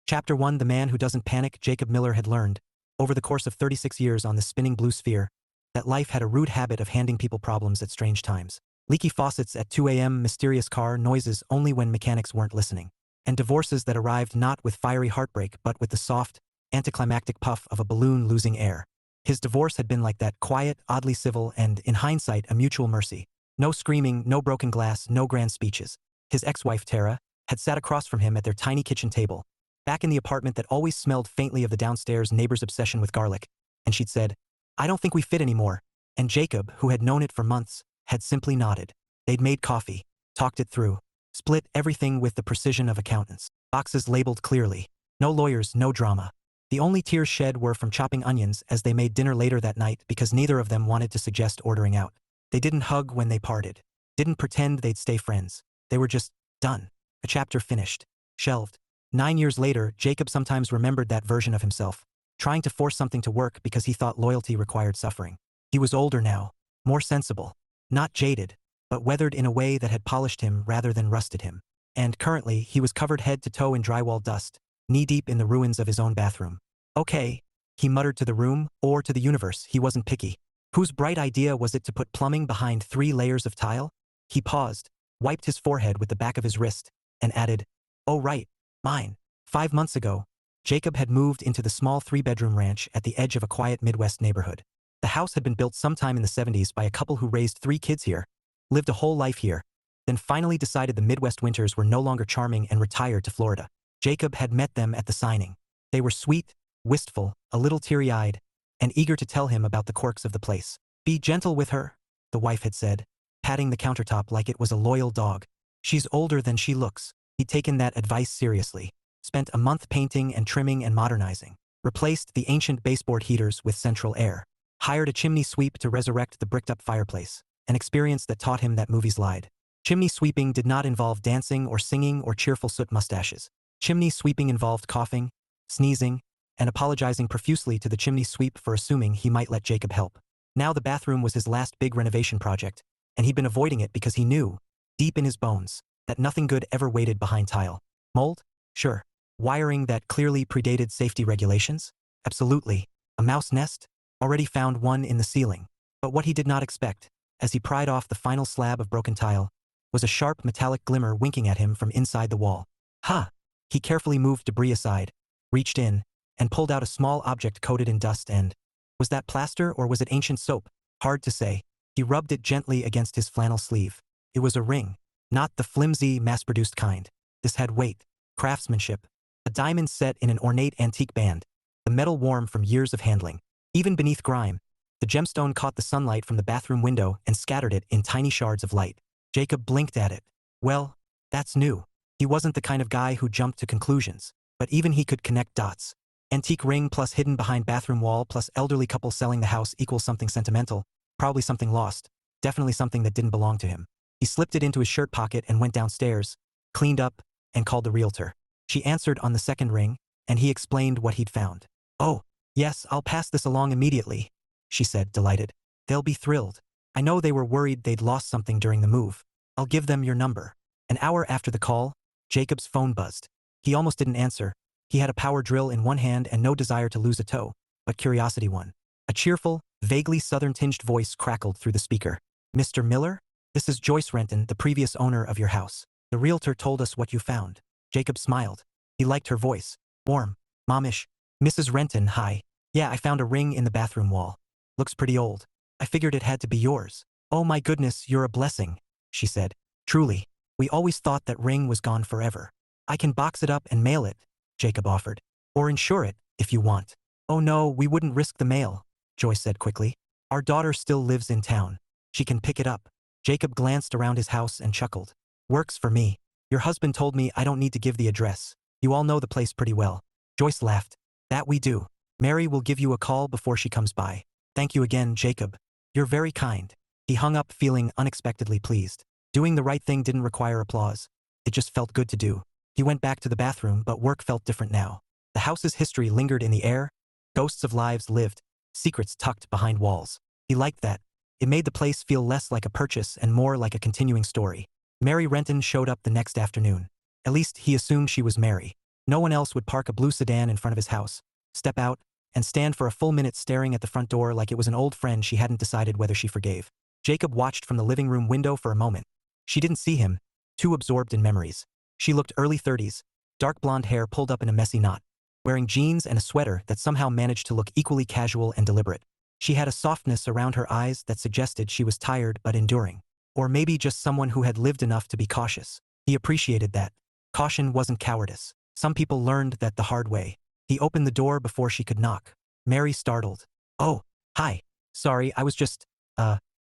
Chapter 1: The Man Who Doesn't Panic. Jacob Miller had learned, over the course of 36 years on this spinning blue sphere, that life had a rude habit of handing people problems at strange times. Leaky faucets at 2 a.m., mysterious car noises only when mechanics weren't listening, and divorces that arrived not with fiery heartbreak but with the soft, anticlimactic puff of a balloon losing air. His divorce had been like that, quiet, oddly civil, and, in hindsight, a mutual mercy. No screaming, no broken glass, no grand speeches. His ex-wife, Tara, had sat across from him at their tiny kitchen table, back in the apartment that always smelled faintly of the downstairs neighbor's obsession with garlic, and she'd said, "I don't think we fit anymore," and Jacob, who had known it for months, had simply nodded. They'd made coffee, talked it through, split everything with the precision of accountants. Boxes labeled clearly. No lawyers, no drama. The only tears shed were from chopping onions as they made dinner later that night because neither of them wanted to suggest ordering out. They didn't hug when they parted. Didn't pretend they'd stay friends. They were just done. A chapter finished. Shelved. 9 years later, Jacob sometimes remembered that version of himself, trying to force something to work because he thought loyalty required suffering. He was older now, more sensible, not jaded, but weathered in a way that had polished him rather than rusted him. And currently, he was covered head to toe in drywall dust, knee-deep in the ruins of his own bathroom. Okay, he muttered to the room, or to the universe. He wasn't picky. Whose bright idea was it to put plumbing behind 3 layers of tile? He paused, wiped his forehead with the back of his wrist, and added, "Oh right, mine." 5 months ago, Jacob had moved into the small 3-bedroom ranch at the edge of a quiet Midwest neighborhood. The house had been built sometime in the 70s by a couple who raised 3 kids here, lived a whole life here, then finally decided the Midwest winters were no longer charming and retired to Florida. Jacob had met them at the signing. They were sweet, wistful, a little teary-eyed, and eager to tell him about the quirks of the place. "Be gentle with her," the wife had said, patting the countertop like it was a loyal dog. "She's older than she looks." He'd taken that advice seriously. Spent a month painting and trimming and modernizing. Replaced the ancient baseboard heaters with central air. Hired a chimney sweep to resurrect the bricked-up fireplace, an experience that taught him that movies lied. Chimney sweeping did not involve dancing or singing or cheerful soot mustaches. Chimney sweeping involved coughing, sneezing, and apologizing profusely to the chimney sweep for assuming he might let Jacob help. Now the bathroom was his last big renovation project, and he'd been avoiding it because he knew, deep in his bones, that nothing good ever waited behind tile. Mold? Sure. Wiring that clearly predated safety regulations? Absolutely. A mouse nest? Already found one in the ceiling. But what he did not expect, as he pried off the final slab of broken tile, was a sharp metallic glimmer winking at him from inside the wall. Ha! He carefully moved debris aside, reached in, and pulled out a small object coated in dust and... Was that plaster or was it ancient soap? Hard to say. He rubbed it gently against his flannel sleeve. It was a ring. Not the flimsy, mass-produced kind. This had weight, craftsmanship, a diamond set in an ornate antique band, the metal warm from years of handling. Even beneath grime, the gemstone caught the sunlight from the bathroom window and scattered it in tiny shards of light. Jacob blinked at it. Well, that's new. He wasn't the kind of guy who jumped to conclusions, but even he could connect dots. Antique ring plus hidden behind bathroom wall plus elderly couple selling the house equals something sentimental, probably something lost, definitely something that didn't belong to him. He slipped it into his shirt pocket and went downstairs, cleaned up, and called the realtor. She answered on the second ring, and he explained what he'd found. "Oh, yes, I'll pass this along immediately," she said, delighted. "They'll be thrilled. I know they were worried they'd lost something during the move. I'll give them your number." An hour after the call, Jacob's phone buzzed. He almost didn't answer. He had a power drill in one hand and no desire to lose a toe, but curiosity won. A cheerful, vaguely southern-tinged voice crackled through the speaker. "Mr. Miller? This is Joyce Renton, the previous owner of your house. The realtor told us what you found." Jacob smiled. He liked her voice. Warm, mommish. "Mrs. Renton, hi. Yeah, I found a ring in the bathroom wall. Looks pretty old. I figured it had to be yours." "Oh my goodness, you're a blessing," she said. "Truly. We always thought that ring was gone forever." "I can box it up and mail it," Jacob offered. "Or insure it, if you want." "Oh no, we wouldn't risk the mail," Joyce said quickly. "Our daughter still lives in town. She can pick it up." Jacob glanced around his house and chuckled. "Works for me. Your husband told me I don't need to give the address. You all know the place pretty well." Joyce laughed. "That we do. Mary will give you a call before she comes by." "Thank you again, Jacob. You're very kind." He hung up feeling unexpectedly pleased. Doing the right thing didn't require applause. It just felt good to do. He went back to the bathroom, but work felt different now. The house's history lingered in the air, ghosts of lives lived, secrets tucked behind walls. He liked that. It made the place feel less like a purchase and more like a continuing story. Mary Renton showed up the next afternoon. At least he assumed she was Mary. No one else would park a blue sedan in front of his house, step out, and stand for a full minute staring at the front door like it was an old friend she hadn't decided whether she forgave. Jacob watched from the living room window for a moment. She didn't see him, too absorbed in memories. She looked early 30s, dark blonde hair pulled up in a messy knot, wearing jeans and a sweater that somehow managed to look equally casual and deliberate. She had a softness around her eyes that suggested she was tired but enduring. Or maybe just someone who had lived enough to be cautious. He appreciated that. Caution wasn't cowardice. Some people learned that the hard way. He opened the door before she could knock. Mary startled. "Oh, hi. Sorry, I was just,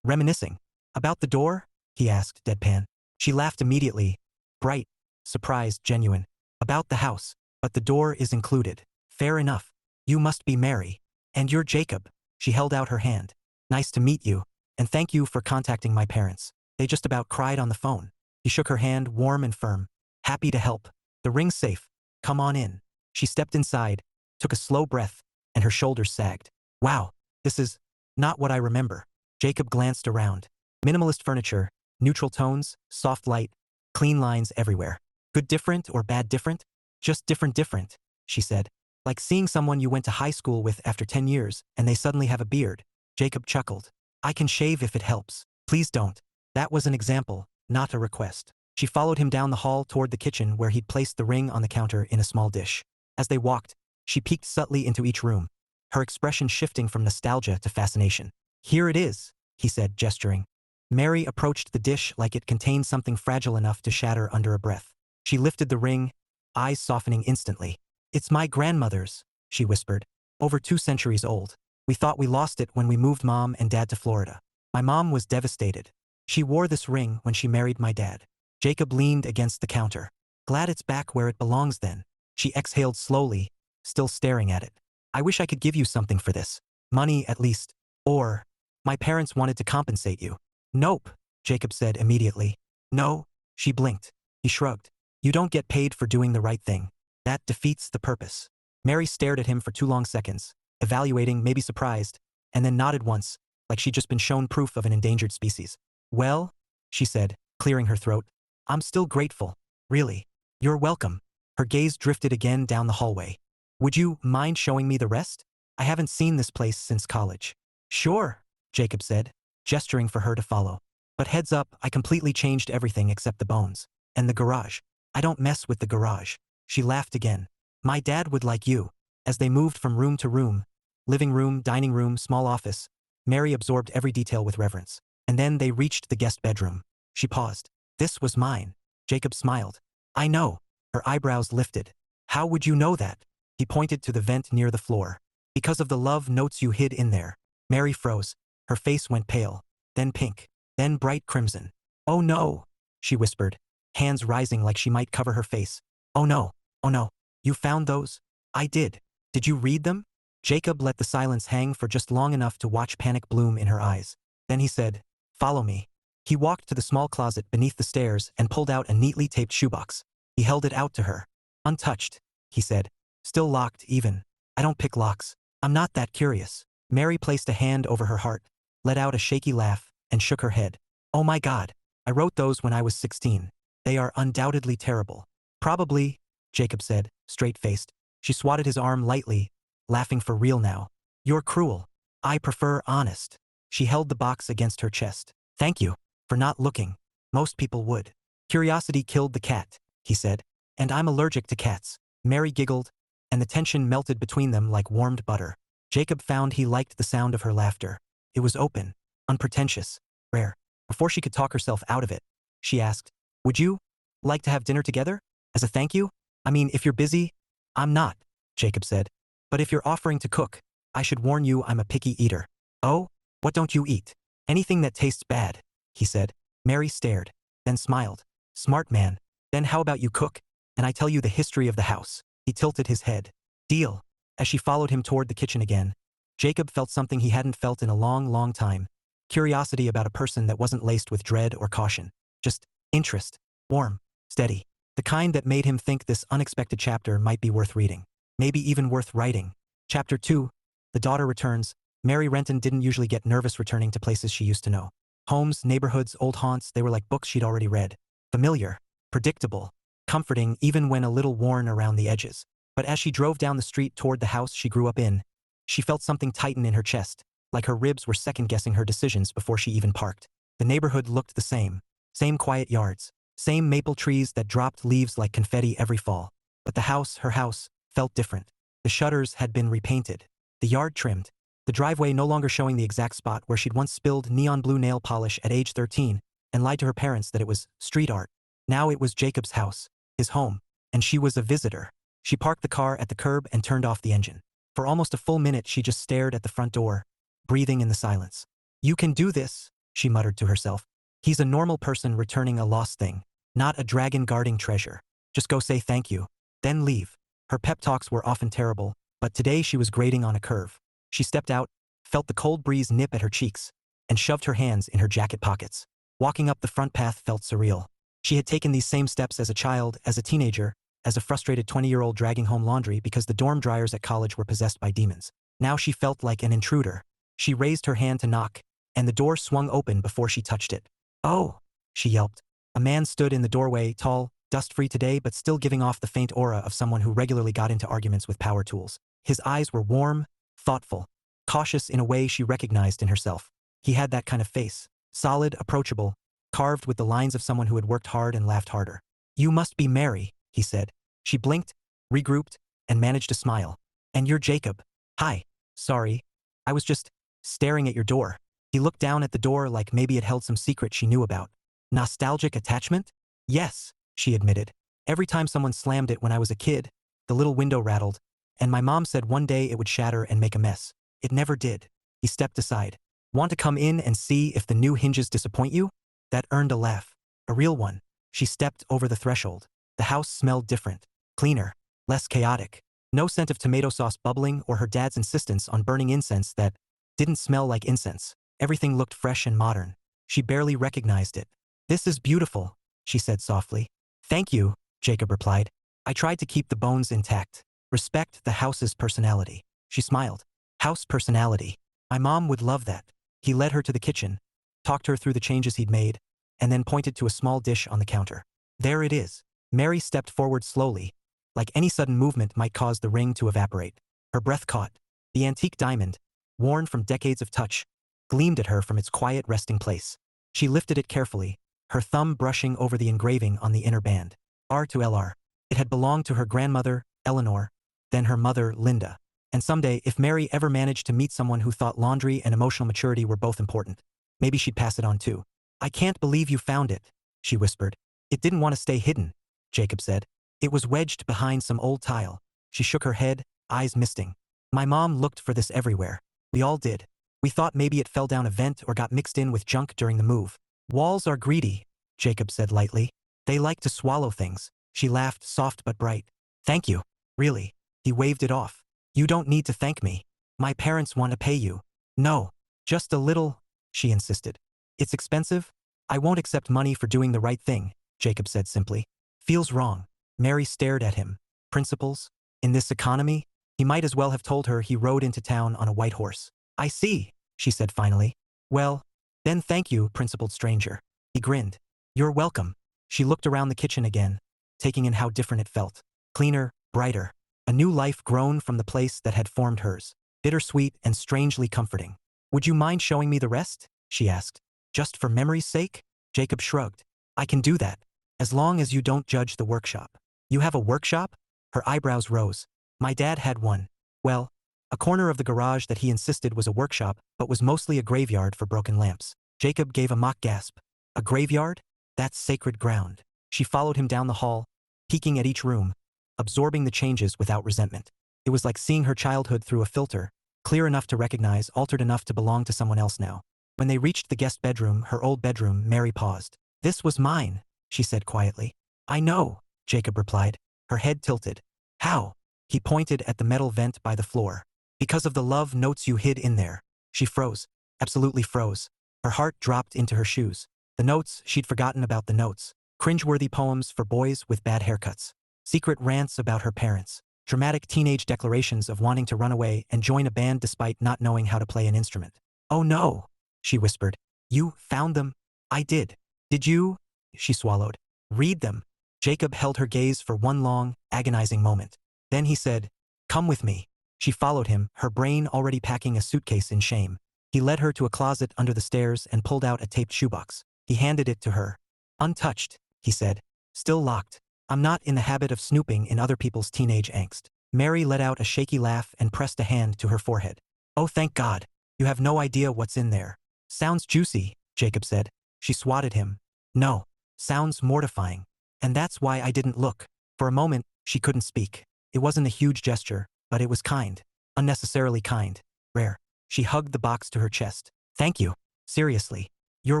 reminiscing." "About the door?" he asked, deadpan. She laughed immediately. Bright, surprised, genuine. "About the house. But the door is included." "Fair enough. You must be Mary. And you're Jacob." She held out her hand. "Nice to meet you. And thank you for contacting my parents. They just about cried on the phone." He shook her hand, warm and firm. "Happy to help. The ring's safe. Come on in." She stepped inside, took a slow breath, and her shoulders sagged. "Wow, this is not what I remember." Jacob glanced around. Minimalist furniture, neutral tones, soft light, clean lines everywhere. "Good different or bad different?" "Just different," she said. "Like seeing someone you went to high school with after 10 years and they suddenly have a beard." Jacob chuckled. "I can shave if it helps." "Please don't." That was an example, not a request. She followed him down the hall toward the kitchen where he'd placed the ring on the counter in a small dish. As they walked, she peeked subtly into each room, her expression shifting from nostalgia to fascination. "Here it is," he said, gesturing. Mary approached the dish like it contained something fragile enough to shatter under a breath. She lifted the ring, eyes softening instantly. "It's my grandmother's," she whispered. "Over 2 centuries old. We thought we lost it when we moved Mom and Dad to Florida. My mom was devastated. She wore this ring when she married my dad." Jacob leaned against the counter. "Glad it's back where it belongs then." She exhaled slowly, still staring at it. "I wish I could give you something for this. Money, at least. Or, my parents wanted to compensate you." "Nope," Jacob said immediately. "No?" She blinked. He shrugged. "You don't get paid for doing the right thing. That defeats the purpose." Mary stared at him for 2 long seconds, evaluating, maybe surprised, and then nodded once, like she'd just been shown proof of an endangered species. "Well," she said, clearing her throat, "I'm still grateful. Really. You're welcome." Her gaze drifted again down the hallway. "Would you mind showing me the rest? I haven't seen this place since college." "Sure," Jacob said, gesturing for her to follow. "But heads up, I completely changed everything except the bones. And the garage. I don't mess with the garage." She laughed again. "My dad would like you." As they moved from room to room, living room, dining room, small office, Mary absorbed every detail with reverence. And then they reached the guest bedroom. She paused. "This was mine." Jacob smiled. "I know." Her eyebrows lifted. "How would you know that?" He pointed to the vent near the floor. "Because of the love notes you hid in there." Mary froze. Her face went pale, then pink, then bright crimson. "Oh no," she whispered, hands rising like she might cover her face. "Oh no, oh no. You found those?" "I did. Did you read them?" Jacob let the silence hang for just long enough to watch panic bloom in her eyes. Then he said, "Follow me." He walked to the small closet beneath the stairs and pulled out a neatly taped shoebox. He held it out to her. "Untouched," he said. "Still locked, even. I don't pick locks. I'm not that curious." Mary placed a hand over her heart, let out a shaky laugh, and shook her head. "Oh my God. I wrote those when I was 16. They are undoubtedly terrible." "Probably," Jacob said, straight-faced. She swatted his arm lightly, laughing for real now. "You're cruel. I prefer honest." She held the box against her chest. "Thank you for not looking. Most people would." "Curiosity killed the cat," he said. "And I'm allergic to cats." Mary giggled, and the tension melted between them like warmed butter. Jacob found he liked the sound of her laughter. It was open, unpretentious, rare. Before she could talk herself out of it, she asked, "Would you like to have dinner together? As a thank you? I mean, if you're busy." "I'm not," Jacob said. "But if you're offering to cook, I should warn you I'm a picky eater." "Oh? What don't you eat?" "Anything that tastes bad," he said. Mary stared, then smiled. "Smart man. Then how about you cook, and I tell you the history of the house?" He tilted his head. "Deal." As she followed him toward the kitchen again, Jacob felt something he hadn't felt in a long, long time. Curiosity about a person that wasn't laced with dread or caution. Just interest. Warm. Steady. The kind that made him think this unexpected chapter might be worth reading. Maybe even worth writing. Chapter 2. The daughter returns. Mary Renton didn't usually get nervous returning to places she used to know. Homes, neighborhoods, old haunts, they were like books she'd already read. Familiar. Predictable. comforting even when a little worn around the edges. But as she drove down the street toward the house she grew up in, she felt something tighten in her chest, like her ribs were second-guessing her decisions before she even parked. The neighborhood looked the same. Same quiet yards. Same maple trees that dropped leaves like confetti every fall. But the house, her house, felt different. The shutters had been repainted. The yard trimmed. The driveway no longer showing the exact spot where she'd once spilled neon blue nail polish at age 13 and lied to her parents that it was street art. Now it was Jacob's house, his home, and she was a visitor. She parked the car at the curb and turned off the engine. For almost a full minute she just stared at the front door, breathing in the silence. "You can do this," she muttered to herself. "He's a normal person returning a lost thing, not a dragon guarding treasure. Just go say thank you, then leave." Her pep talks were often terrible, but today she was grating on a curve. She stepped out, felt the cold breeze nip at her cheeks, and shoved her hands in her jacket pockets. Walking up the front path felt surreal. She had taken these same steps as a child, as a teenager, as a frustrated 20-year-old dragging home laundry because the dorm dryers at college were possessed by demons. Now she felt like an intruder. She raised her hand to knock, and the door swung open before she touched it. "Oh," she yelped. A man stood in the doorway, tall, dust-free today but still giving off the faint aura of someone who regularly got into arguments with power tools. His eyes were warm, thoughtful, cautious in a way she recognized in herself. He had that kind of face, solid, approachable, carved with the lines of someone who had worked hard and laughed harder. "You must be Mary," he said. She blinked, regrouped, and managed to smile. "And you're Jacob." "Hi. Sorry. I was just staring at your door." He looked down at the door like maybe it held some secret she knew about. "Nostalgic attachment?" "Yes," she admitted. "Every time someone slammed it when I was a kid, the little window rattled, and my mom said one day it would shatter and make a mess. It never did." He stepped aside. "Want to come in and see if the new hinges disappoint you?" That earned a laugh. A real one. She stepped over the threshold. The house smelled different. Cleaner. Less chaotic. No scent of tomato sauce bubbling or her dad's insistence on burning incense that didn't smell like incense. Everything looked fresh and modern. She barely recognized it. "This is beautiful," she said softly. "Thank you," Jacob replied. "I tried to keep the bones intact. Respect the house's personality." She smiled. "House personality. My mom would love that." He led her to the kitchen, talked her through the changes he'd made, and then pointed to a small dish on the counter. "There it is." Mary stepped forward slowly, like any sudden movement might cause the ring to evaporate. Her breath caught. The antique diamond, worn from decades of touch, gleamed at her from its quiet resting place. She lifted it carefully, her thumb brushing over the engraving on the inner band. R to LR. It had belonged to her grandmother, Eleanor, then her mother, Linda. And someday, if Mary ever managed to meet someone who thought laundry and emotional maturity were both important, maybe she'd pass it on too. "I can't believe you found it," she whispered. "It didn't want to stay hidden," Jacob said. "It was wedged behind some old tile." She shook her head, eyes misting. "My mom looked for this everywhere. We all did. We thought maybe it fell down a vent or got mixed in with junk during the move." "Walls are greedy," Jacob said lightly. "They like to swallow things." She laughed, soft but bright. "Thank you. Really." He waved it off. "You don't need to thank me. My parents want to pay you." "No. Just a little," she insisted. "It's expensive. I won't accept money for doing the right thing," Jacob said simply. "Feels wrong." Mary stared at him. Principles? In this economy? He might as well have told her he rode into town on a white horse. "I see," she said finally. "Well, then thank you, principled stranger." He grinned. "You're welcome." She looked around the kitchen again, taking in how different it felt. Cleaner, brighter. A new life grown from the place that had formed hers. Bittersweet and strangely comforting. "Would you mind showing me the rest?" she asked. "Just for memory's sake?" Jacob shrugged. "I can do that, as long as you don't judge the workshop." "You have a workshop?" Her eyebrows rose. "My dad had one. Well, a corner of the garage that he insisted was a workshop but was mostly a graveyard for broken lamps." Jacob gave a mock gasp. "A graveyard? That's sacred ground." She followed him down the hall, peeking at each room, absorbing the changes without resentment. It was like seeing her childhood through a filter, clear enough to recognize, altered enough to belong to someone else now. When they reached the guest bedroom, her old bedroom, Mary paused. "This was mine," she said quietly. "I know," Jacob replied. Her head tilted. "How?" He pointed at the metal vent by the floor. "Because of the love notes you hid in there." She froze. Absolutely froze. Her heart dropped into her shoes. The notes, she'd forgotten about the notes. Cringeworthy poems for boys with bad haircuts. Secret rants about her parents. Dramatic teenage declarations of wanting to run away and join a band despite not knowing how to play an instrument. "Oh no," she whispered. "You found them?" "I did." "Did you?" She swallowed. "Read them?" Jacob held her gaze for one long, agonizing moment. Then he said, "Come with me." She followed him, her brain already packing a suitcase in shame. He led her to a closet under the stairs and pulled out a taped shoebox. He handed it to her. "Untouched," he said. "Still locked. I'm not in the habit of snooping in other people's teenage angst." Mary let out a shaky laugh and pressed a hand to her forehead. "Oh, thank God. You have no idea what's in there." "Sounds juicy," Jacob said. She swatted him. "No. Sounds mortifying. And that's why I didn't look." For a moment, she couldn't speak. It wasn't a huge gesture, but it was kind. Unnecessarily kind. Rare. She hugged the box to her chest. "Thank you. Seriously. You're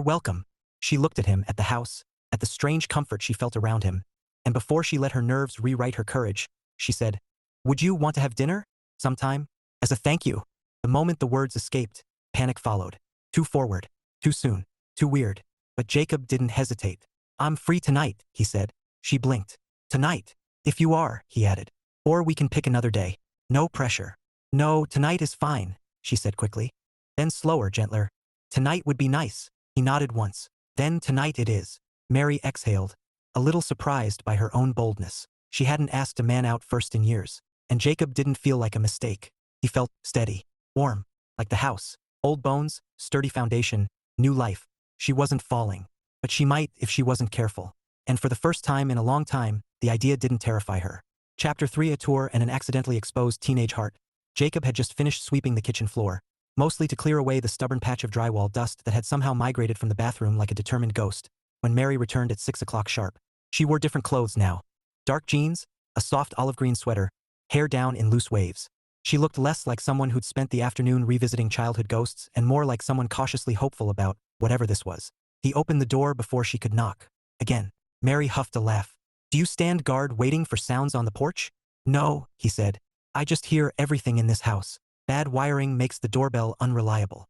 welcome." She looked at him, at the house, at the strange comfort she felt around him. And before she let her nerves rewrite her courage, she said, "Would you want to have dinner? Sometime? As a thank you?" The moment the words escaped, panic followed. Too forward. Too soon. Too weird. But Jacob didn't hesitate. "I'm free tonight," he said. She blinked. "Tonight? If you are," he added. "Or we can pick another day. No pressure." "No, tonight is fine," she said quickly. Then slower, gentler. "Tonight would be nice." He nodded once. "Then tonight it is." Mary exhaled, a little surprised by her own boldness. She hadn't asked a man out first in years. And Jacob didn't feel like a mistake. He felt steady, warm, like the house. Old bones, sturdy foundation, new life. She wasn't falling. But she might if she wasn't careful. And for the first time in a long time, the idea didn't terrify her. Chapter 3: A tour and an accidentally exposed teenage heart. Jacob had just finished sweeping the kitchen floor, mostly to clear away the stubborn patch of drywall dust that had somehow migrated from the bathroom like a determined ghost, when Mary returned at 6 o'clock sharp. She wore different clothes now. Dark jeans, a soft olive green sweater, hair down in loose waves. She looked less like someone who'd spent the afternoon revisiting childhood ghosts and more like someone cautiously hopeful about whatever this was. He opened the door before she could knock. Again. Mary huffed a laugh. "Do you stand guard waiting for sounds on the porch?" "No," he said. "I just hear everything in this house. Bad wiring makes the doorbell unreliable."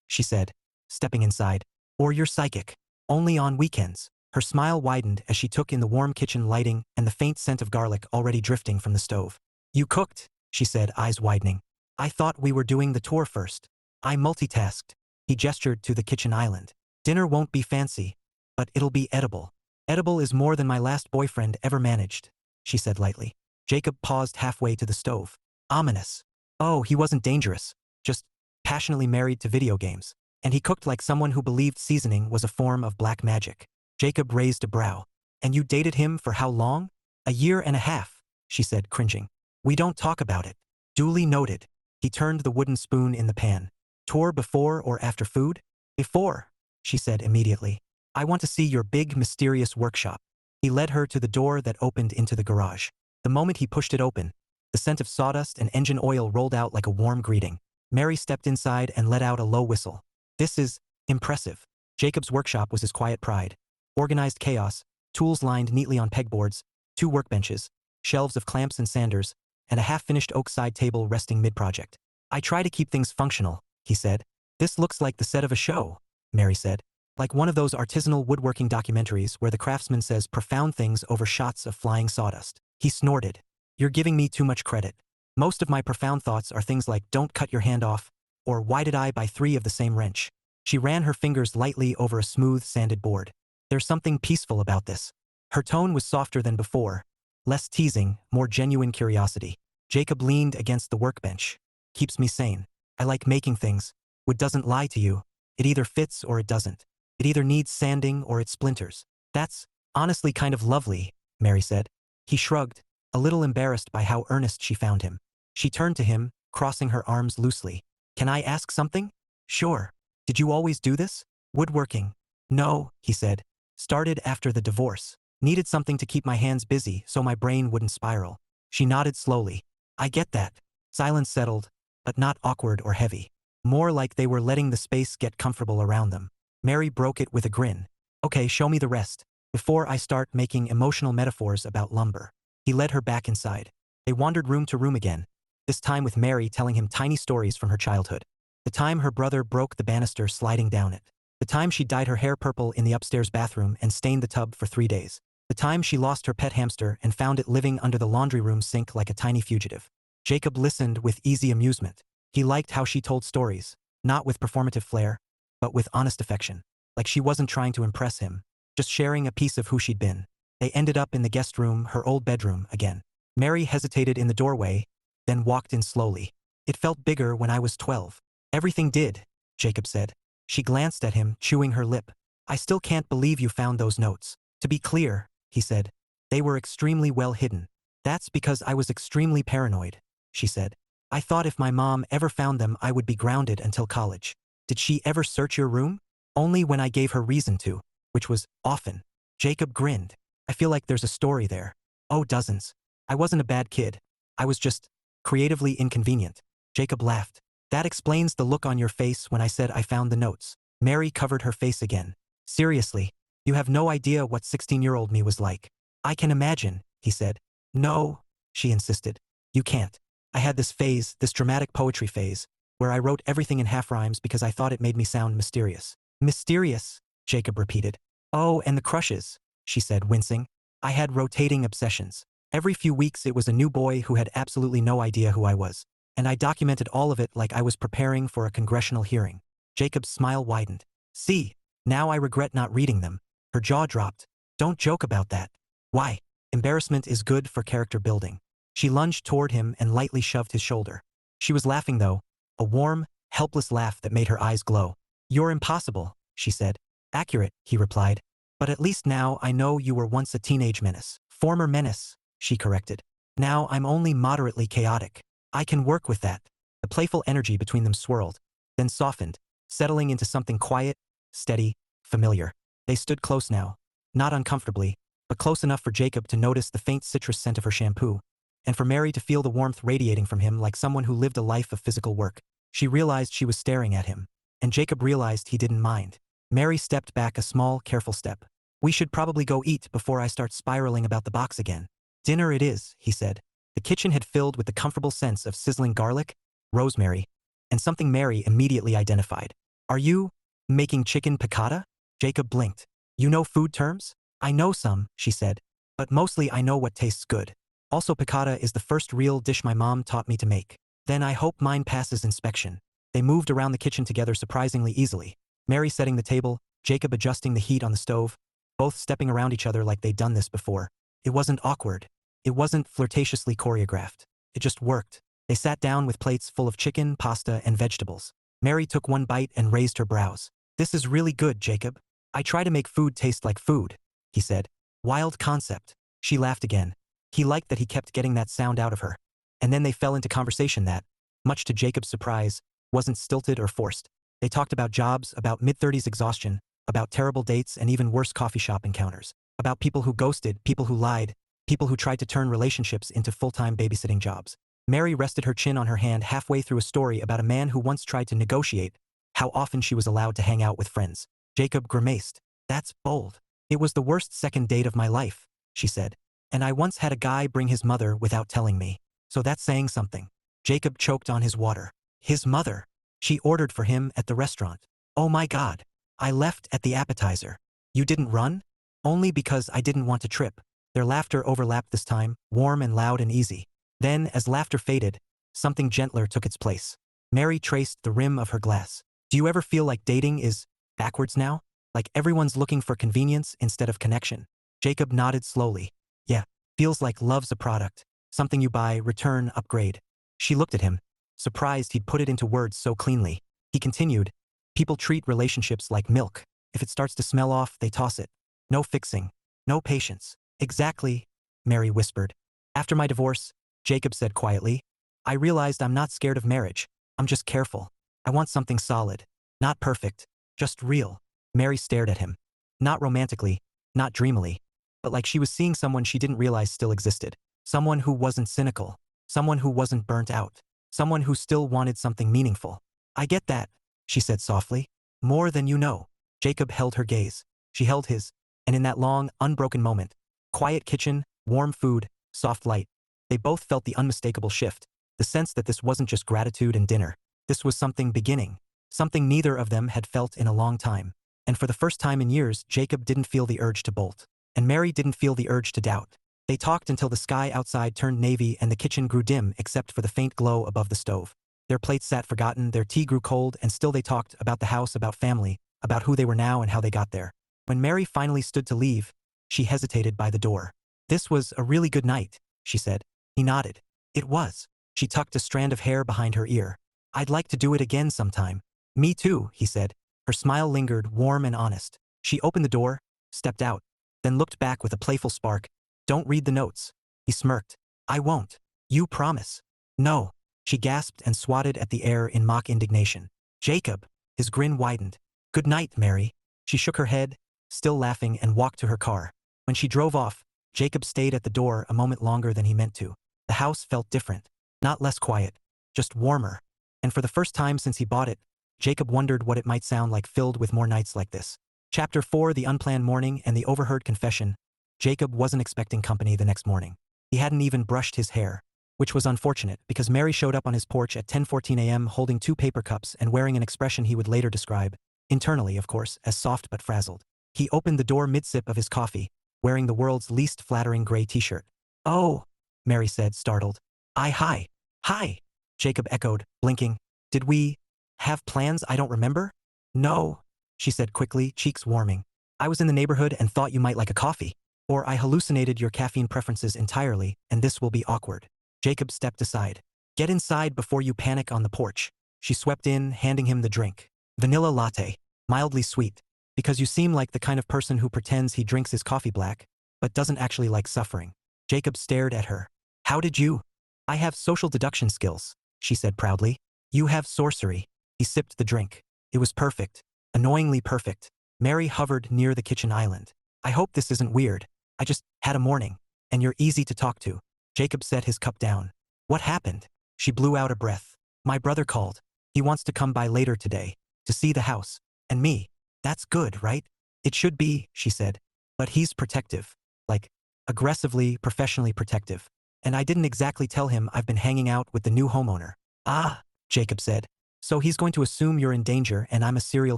She said, stepping inside. "Or you're psychic. Only on weekends." Her smile widened as she took in the warm kitchen lighting and the faint scent of garlic already drifting from the stove. "You cooked," she said, eyes widening. "I thought we were doing the tour first." "I multitasked." He gestured to the kitchen island. "Dinner won't be fancy, but it'll be edible." "Edible is more than my last boyfriend ever managed," she said lightly. Jacob paused halfway to the stove. Ominous. Oh, he wasn't dangerous. Just passionately married to video games. And he cooked like someone who believed seasoning was a form of black magic. Jacob raised a brow. "And you dated him for how long?" "1.5 years," she said, cringing. "We don't talk about it." "Duly noted." He turned the wooden spoon in the pan. "Tour before or after food?" "Before," she said immediately. "I want to see your big, mysterious workshop." He led her to the door that opened into the garage. The moment he pushed it open, the scent of sawdust and engine oil rolled out like a warm greeting. Mary stepped inside and let out a low whistle. "This is impressive." Jacob's workshop was his quiet pride. Organized chaos, tools lined neatly on pegboards, 2 workbenches, shelves of clamps and sanders, and a half-finished oak side table resting mid-project. "I try to keep things functional," he said. "This looks like the set of a show," Mary said. "Like one of those artisanal woodworking documentaries where the craftsman says profound things over shots of flying sawdust." He snorted. "You're giving me too much credit. Most of my profound thoughts are things like 'don't cut your hand off,' or 'why did I buy 3 of the same wrench?'" She ran her fingers lightly over a smooth, sanded board. "There's something peaceful about this." Her tone was softer than before. Less teasing, more genuine curiosity. Jacob leaned against the workbench. "Keeps me sane. I like making things. Wood doesn't lie to you. It either fits or it doesn't. It either needs sanding or it splinters." "That's honestly kind of lovely," Mary said. He shrugged, a little embarrassed by how earnest she found him. She turned to him, crossing her arms loosely. "Can I ask something?" "Sure. Did you always do this? Woodworking?" "No," he said. "Started after the divorce. Needed something to keep my hands busy so my brain wouldn't spiral." She nodded slowly. "I get that." Silence settled, but not awkward or heavy. More like they were letting the space get comfortable around them. Mary broke it with a grin. "Okay, show me the rest, before I start making emotional metaphors about lumber." He led her back inside. They wandered room to room again, this time with Mary telling him tiny stories from her childhood. The time her brother broke the banister sliding down it. The time she dyed her hair purple in the upstairs bathroom and stained the tub for 3 days. The time she lost her pet hamster and found it living under the laundry room sink like a tiny fugitive. Jacob listened with easy amusement. He liked how she told stories, not with performative flair, but with honest affection. Like she wasn't trying to impress him, just sharing a piece of who she'd been. They ended up in the guest room, her old bedroom, again. Mary hesitated in the doorway, then walked in slowly. It felt bigger when I was 12. Everything did, Jacob said. She glanced at him, chewing her lip. I still can't believe you found those notes. To be clear, he said, they were extremely well hidden. That's because I was extremely paranoid, she said. I thought if my mom ever found them I would be grounded until college. Did she ever search your room? Only when I gave her reason to, which was often. Jacob grinned. I feel like there's a story there. Oh, dozens. I wasn't a bad kid. I was just creatively inconvenient. Jacob laughed. That explains the look on your face when I said I found the notes. Mary covered her face again. Seriously, you have no idea what 16-year-old me was like. I can imagine, he said. No, she insisted. You can't. I had this phase, this dramatic poetry phase, where I wrote everything in half rhymes because I thought it made me sound mysterious. Mysterious, Jacob repeated. Oh, and the crushes, she said, wincing. I had rotating obsessions. Every few weeks it was a new boy who had absolutely no idea who I was, and I documented all of it like I was preparing for a congressional hearing. Jacob's smile widened. See, now I regret not reading them. Her jaw dropped. Don't joke about that. Why? Embarrassment is good for character building. She lunged toward him and lightly shoved his shoulder. She was laughing though, a warm, helpless laugh that made her eyes glow. You're impossible, she said. Accurate, he replied. But at least now I know you were once a teenage menace. Former menace, she corrected. Now I'm only moderately chaotic. I can work with that. The playful energy between them swirled, then softened, settling into something quiet, steady, familiar. They stood close now, not uncomfortably, but close enough for Jacob to notice the faint citrus scent of her shampoo, and for Mary to feel the warmth radiating from him like someone who lived a life of physical work. She realized she was staring at him, and Jacob realized he didn't mind. Mary stepped back a small, careful step. We should probably go eat before I start spiraling about the box again. Dinner it is, he said. The kitchen had filled with the comfortable sense of sizzling garlic, rosemary, and something Mary immediately identified. Are you making chicken piccata? Jacob blinked. You know food terms? I know some, she said, but mostly I know what tastes good. Also, piccata is the first real dish my mom taught me to make. Then I hope mine passes inspection. They moved around the kitchen together surprisingly easily. Mary setting the table, Jacob adjusting the heat on the stove, both stepping around each other like they'd done this before. It wasn't awkward. It wasn't flirtatiously choreographed. It just worked. They sat down with plates full of chicken, pasta, and vegetables. Mary took one bite and raised her brows. This is really good, Jacob. I try to make food taste like food, he said. Wild concept. She laughed again. He liked that he kept getting that sound out of her. And then they fell into conversation that, much to Jacob's surprise, wasn't stilted or forced. They talked about jobs, about mid-30s exhaustion, about terrible dates and even worse coffee shop encounters, about people who ghosted, people who lied, people who tried to turn relationships into full-time babysitting jobs. Mary rested her chin on her hand halfway through a story about a man who once tried to negotiate how often she was allowed to hang out with friends. Jacob grimaced. That's bold. It was the worst second date of my life, she said. And I once had a guy bring his mother without telling me. So that's saying something. Jacob choked on his water. His mother. She ordered for him at the restaurant. Oh my God. I left at the appetizer. You didn't run? Only because I didn't want to trip. Their laughter overlapped this time, warm and loud and easy. Then, as laughter faded, something gentler took its place. Mary traced the rim of her glass. Do you ever feel like dating is backwards now? Like everyone's looking for convenience instead of connection? Jacob nodded slowly. Yeah, feels like love's a product. Something you buy, return, upgrade. She looked at him, surprised he'd put it into words so cleanly. He continued, people treat relationships like milk. If it starts to smell off, they toss it. No fixing. No patience. Exactly, Mary whispered. After my divorce, Jacob said quietly, I realized I'm not scared of marriage. I'm just careful. I want something solid. Not perfect. Just real. Mary stared at him. Not romantically, not dreamily, but like she was seeing someone she didn't realize still existed. Someone who wasn't cynical. Someone who wasn't burnt out. Someone who still wanted something meaningful. I get that, she said softly. More than you know. Jacob held her gaze. She held his, and in that long, unbroken moment, quiet kitchen, warm food, soft light, they both felt the unmistakable shift, the sense that this wasn't just gratitude and dinner. This was something beginning, something neither of them had felt in a long time. And for the first time in years, Jacob didn't feel the urge to bolt, and Mary didn't feel the urge to doubt. They talked until the sky outside turned navy and the kitchen grew dim except for the faint glow above the stove. Their plates sat forgotten, their tea grew cold, and still they talked about the house, about family, about who they were now and how they got there. When Mary finally stood to leave, She hesitated by the door. "This was a really good night," she said. He nodded. "It was." She tucked a strand of hair behind her ear. "I'd like to do it again sometime." "Me too," he said. Her smile lingered, warm and honest. She opened the door, stepped out, then looked back with a playful spark. "Don't read the notes." He smirked. "I won't. You promise." "No." She gasped and swatted at the air in mock indignation. "Jacob." His grin widened. "Good night, Mary." She shook her head, still laughing, and walked to her car. When she drove off, Jacob stayed at the door a moment longer than he meant to. The house felt different. Not less quiet, just warmer. And for the first time since he bought it, Jacob wondered what it might sound like filled with more nights like this. Chapter 4: The Unplanned Morning and the Overheard Confession. Jacob wasn't expecting company the next morning. He hadn't even brushed his hair, which was unfortunate because Mary showed up on his porch at 10:14 a.m. holding 2 paper cups and wearing an expression he would later describe, internally of course, as soft but frazzled. He opened the door mid-sip of his coffee, wearing the world's least flattering gray t-shirt. "Oh," Mary said, startled. Hi. Hi," Jacob echoed, blinking. "Did we have plans I don't remember?" "No," she said quickly, cheeks warming. "I was in the neighborhood and thought you might like a coffee. Or I hallucinated your caffeine preferences entirely, and this will be awkward." Jacob stepped aside. "Get inside before you panic on the porch." She swept in, handing him the drink. "Vanilla latte. Mildly sweet. Because you seem like the kind of person who pretends he drinks his coffee black, but doesn't actually like suffering." Jacob stared at her. "How did you?" "I have social deduction skills," she said proudly. "You have sorcery." He sipped the drink. It was perfect. Annoyingly perfect. Mary hovered near the kitchen island. "I hope this isn't weird. I just had a morning. And you're easy to talk to." Jacob set his cup down. "What happened?" She blew out a breath. "My brother called. He wants to come by later today. To see the house. And me. That's good, right?" "It should be," she said. "But he's protective. Like, aggressively, professionally protective. And I didn't exactly tell him I've been hanging out with the new homeowner." "Ah," Jacob said. "So he's going to assume you're in danger and I'm a serial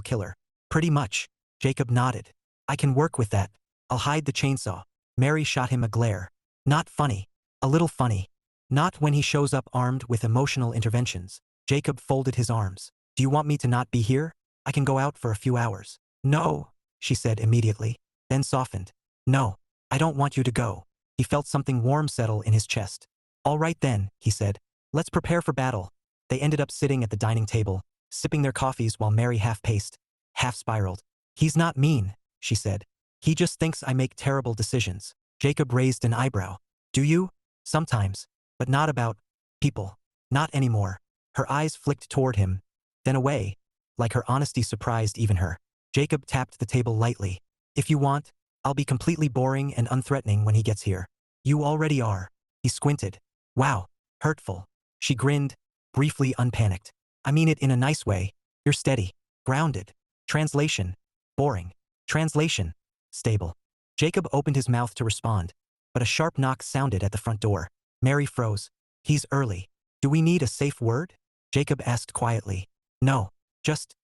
killer." "Pretty much." Jacob nodded. "I can work with that. I'll hide the chainsaw." Mary shot him a glare. "Not funny." "A little funny. Not when he shows up armed with emotional interventions." Jacob folded his arms. "Do you want me to not be here? I can go out for a few hours." "No," she said immediately, then softened. "No, I don't want you to go." He felt something warm settle in his chest. "All right then," he said. "Let's prepare for battle." They ended up sitting at the dining table, sipping their coffees while Mary half-paced, half-spiraled. "He's not mean," she said. "He just thinks I make terrible decisions." Jacob raised an eyebrow. "Do you?" "Sometimes. But not about people. Not anymore." Her eyes flicked toward him, then away, like her honesty surprised even her. Jacob tapped the table lightly. "If you want, I'll be completely boring and unthreatening when he gets here." "You already are." He squinted. "Wow. Hurtful." She grinned, briefly unpanicked. "I mean it in a nice way. You're steady. Grounded." Translation. Boring. Translation. Stable. Jacob opened his mouth to respond, but a sharp knock sounded at the front door. Mary froze. "He's early. Do we need a safe word?" Jacob asked quietly. "No. Just